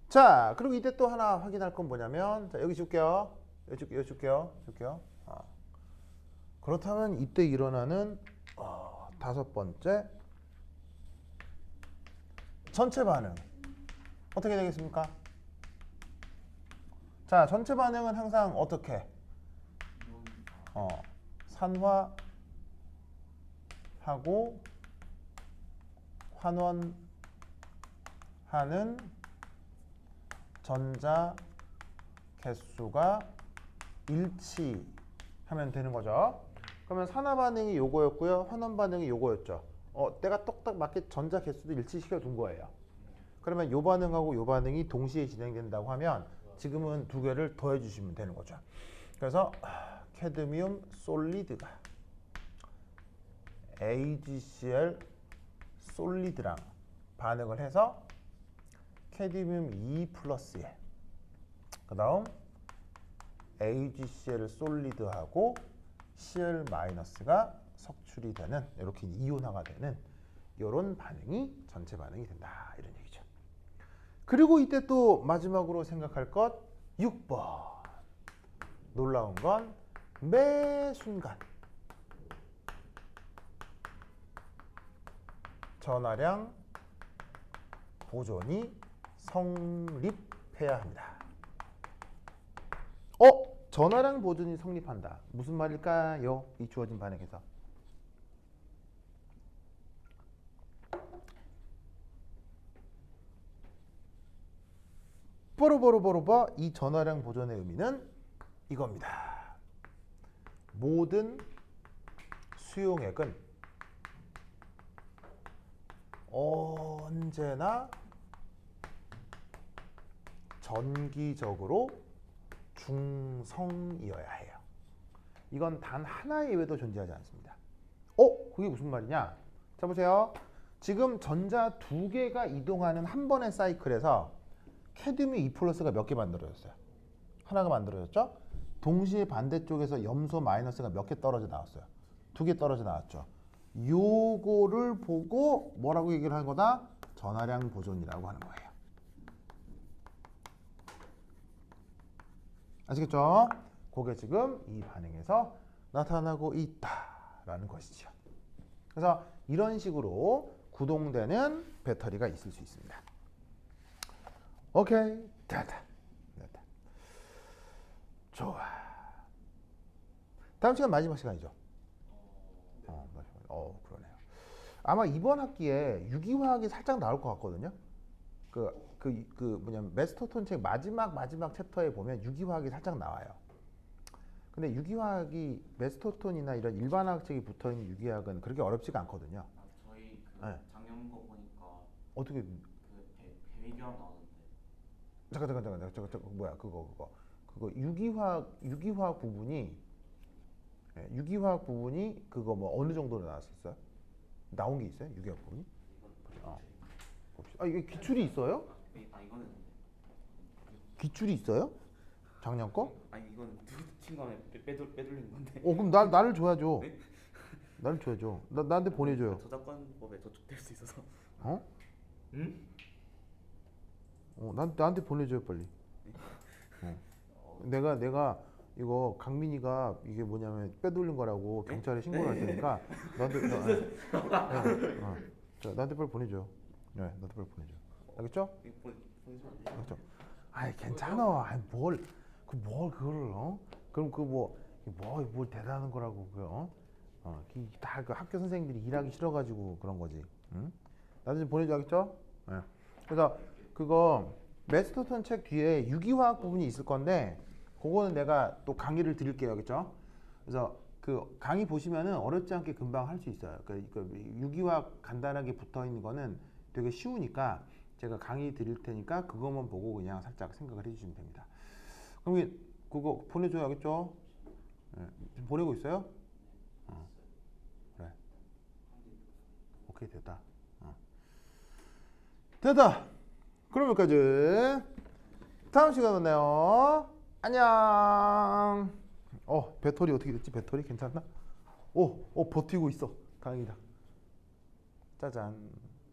자, 그리고 이때 또 하나 확인할 건 뭐냐면, 자, 여기 줄게요. 여기 줄게요. 그렇다면 이때 일어나는 다섯 번째 전체 반응 어떻게 되겠습니까? 자, 전체 반응은 항상 어떻게? 산화하고 환원하는 전자 개수가 일치하면 되는 거죠. 그러면 산화 반응이 요거였고요. 환원 반응이 요거였죠. 때가 똑딱 맞게 전자 개수도 일치시켜 둔 거예요. 그러면 요 반응하고 요 반응이 동시에 진행된다고 하면 지금은 두 개를 더해 주시면 되는 거죠. 그래서 캐드뮴 솔리드가 AgCl 솔리드랑 반응을 해서 캐드뮴 2 플러스에 그 다음 AgCl 솔리드하고 Cl 마이너스가 석출이 되는 이렇게 이온화가 되는 이런 반응이 전체 반응이 된다 이런 얘기죠. 그리고 이때 또 마지막으로 생각할 것 6번 놀라운 건 매 순간 전하량 보존이 성립해야 합니다. 전하량 보존이 성립한다. 무슨 말일까요? 이 주어진 반응에서. 뽀로뽀로뽀로뽀 이 전하량 보존의 의미는 이겁니다. 모든 수용액은 언제나 전기적으로 중성이어야 해요. 이건 단 하나의 예외도 존재하지 않습니다. 그게 무슨 말이냐? 자 보세요. 지금 전자 두 개가 이동하는 한 번의 사이클에서 캐드뮴 2 플러스가 몇 개 만들어졌어요? 하나가 만들어졌죠? 동시에 반대쪽에서 염소 마이너스가 몇 개 떨어져 나왔어요? 2개 떨어져 나왔죠. 요거를 보고 뭐라고 얘기를 한 거다? 전하량 보존이라고 하는 거예요. 아시겠죠? 그게 지금 이 반응에서 나타나고 있다라는 것이죠. 그래서 이런 식으로 구동되는 배터리가 있을 수 있습니다. 오케이. 됐다. 좋아. 다음 시간 마지막 시간이죠. 그러네요. 아마 이번 학기에 유기화학이 살짝 나올 것 같거든요. 뭐냐면 메스터톤 책 마지막 챕터에 보면 유기화학이 살짝 나와요. 근데 유기화학이 메스터톤이나 이런 일반화학 책이 붙어 있는 유기화학은 그렇게 어렵지가 않거든요. 저희 그 네. 작년 거 보니까 어떻게 그 배미규합 나오는데 잠깐 뭐야 그거 유기화학 부분이 유기화학 부분이 그거 뭐 어느 정도로 나왔었어요? 나온 게 있어요? 유기화학 부분이? 봅시다. 이게 기출이 있어요? 이거는 기출이 있어요? 작년 거? 아니 이거는 친구한테 빼돌린 건데. 그럼 나를 줘야죠. 네? 나를 줘야죠. 나한테 보내줘요. 저작권법에 저촉될 수 있어서. 어? 응? 나한테 보내줘요 빨리. 내가 이거 강민이가 이게 뭐냐면 빼돌린 거라고 경찰에 신고를 할 테니까 나한테 빨리 보내줘요. 네, 나한테 빨리 보내줘. 알겠죠? 보내주면 안 돼. 알겠죠? 아이 괜찮아. 아이 뭘 그거를 그럼 뭘 대단한 거라고 그요? 다 그 학교 선생님들이 일하기 싫어가지고 그런 거지. 응? 나한테 좀 보내줘. 알겠죠? 네. 그래서 그거 메스터톤 책 뒤에 유기화학 부분이 있을 건데 그거는 내가 또 강의를 드릴게요. 알겠죠? 그래서 그 강의 보시면은 어렵지 않게 금방 할 수 있어요. 그 유기화학 간단하게 붙어 있는 거는 되게 쉬우니까 제가 강의 드릴 테니까 그것만 보고 그냥 살짝 생각을 해주시면 됩니다. 그럼 그거 보내줘야겠죠? 네. 지금 보내고 있어요? 그래. 오케이 됐다. 됐다. 그럼 여기까지. 다음 시간에 만나요. 안녕. 배터리 어떻게 됐지? 배터리 괜찮나? 버티고 있어. 다행이다. 짜잔.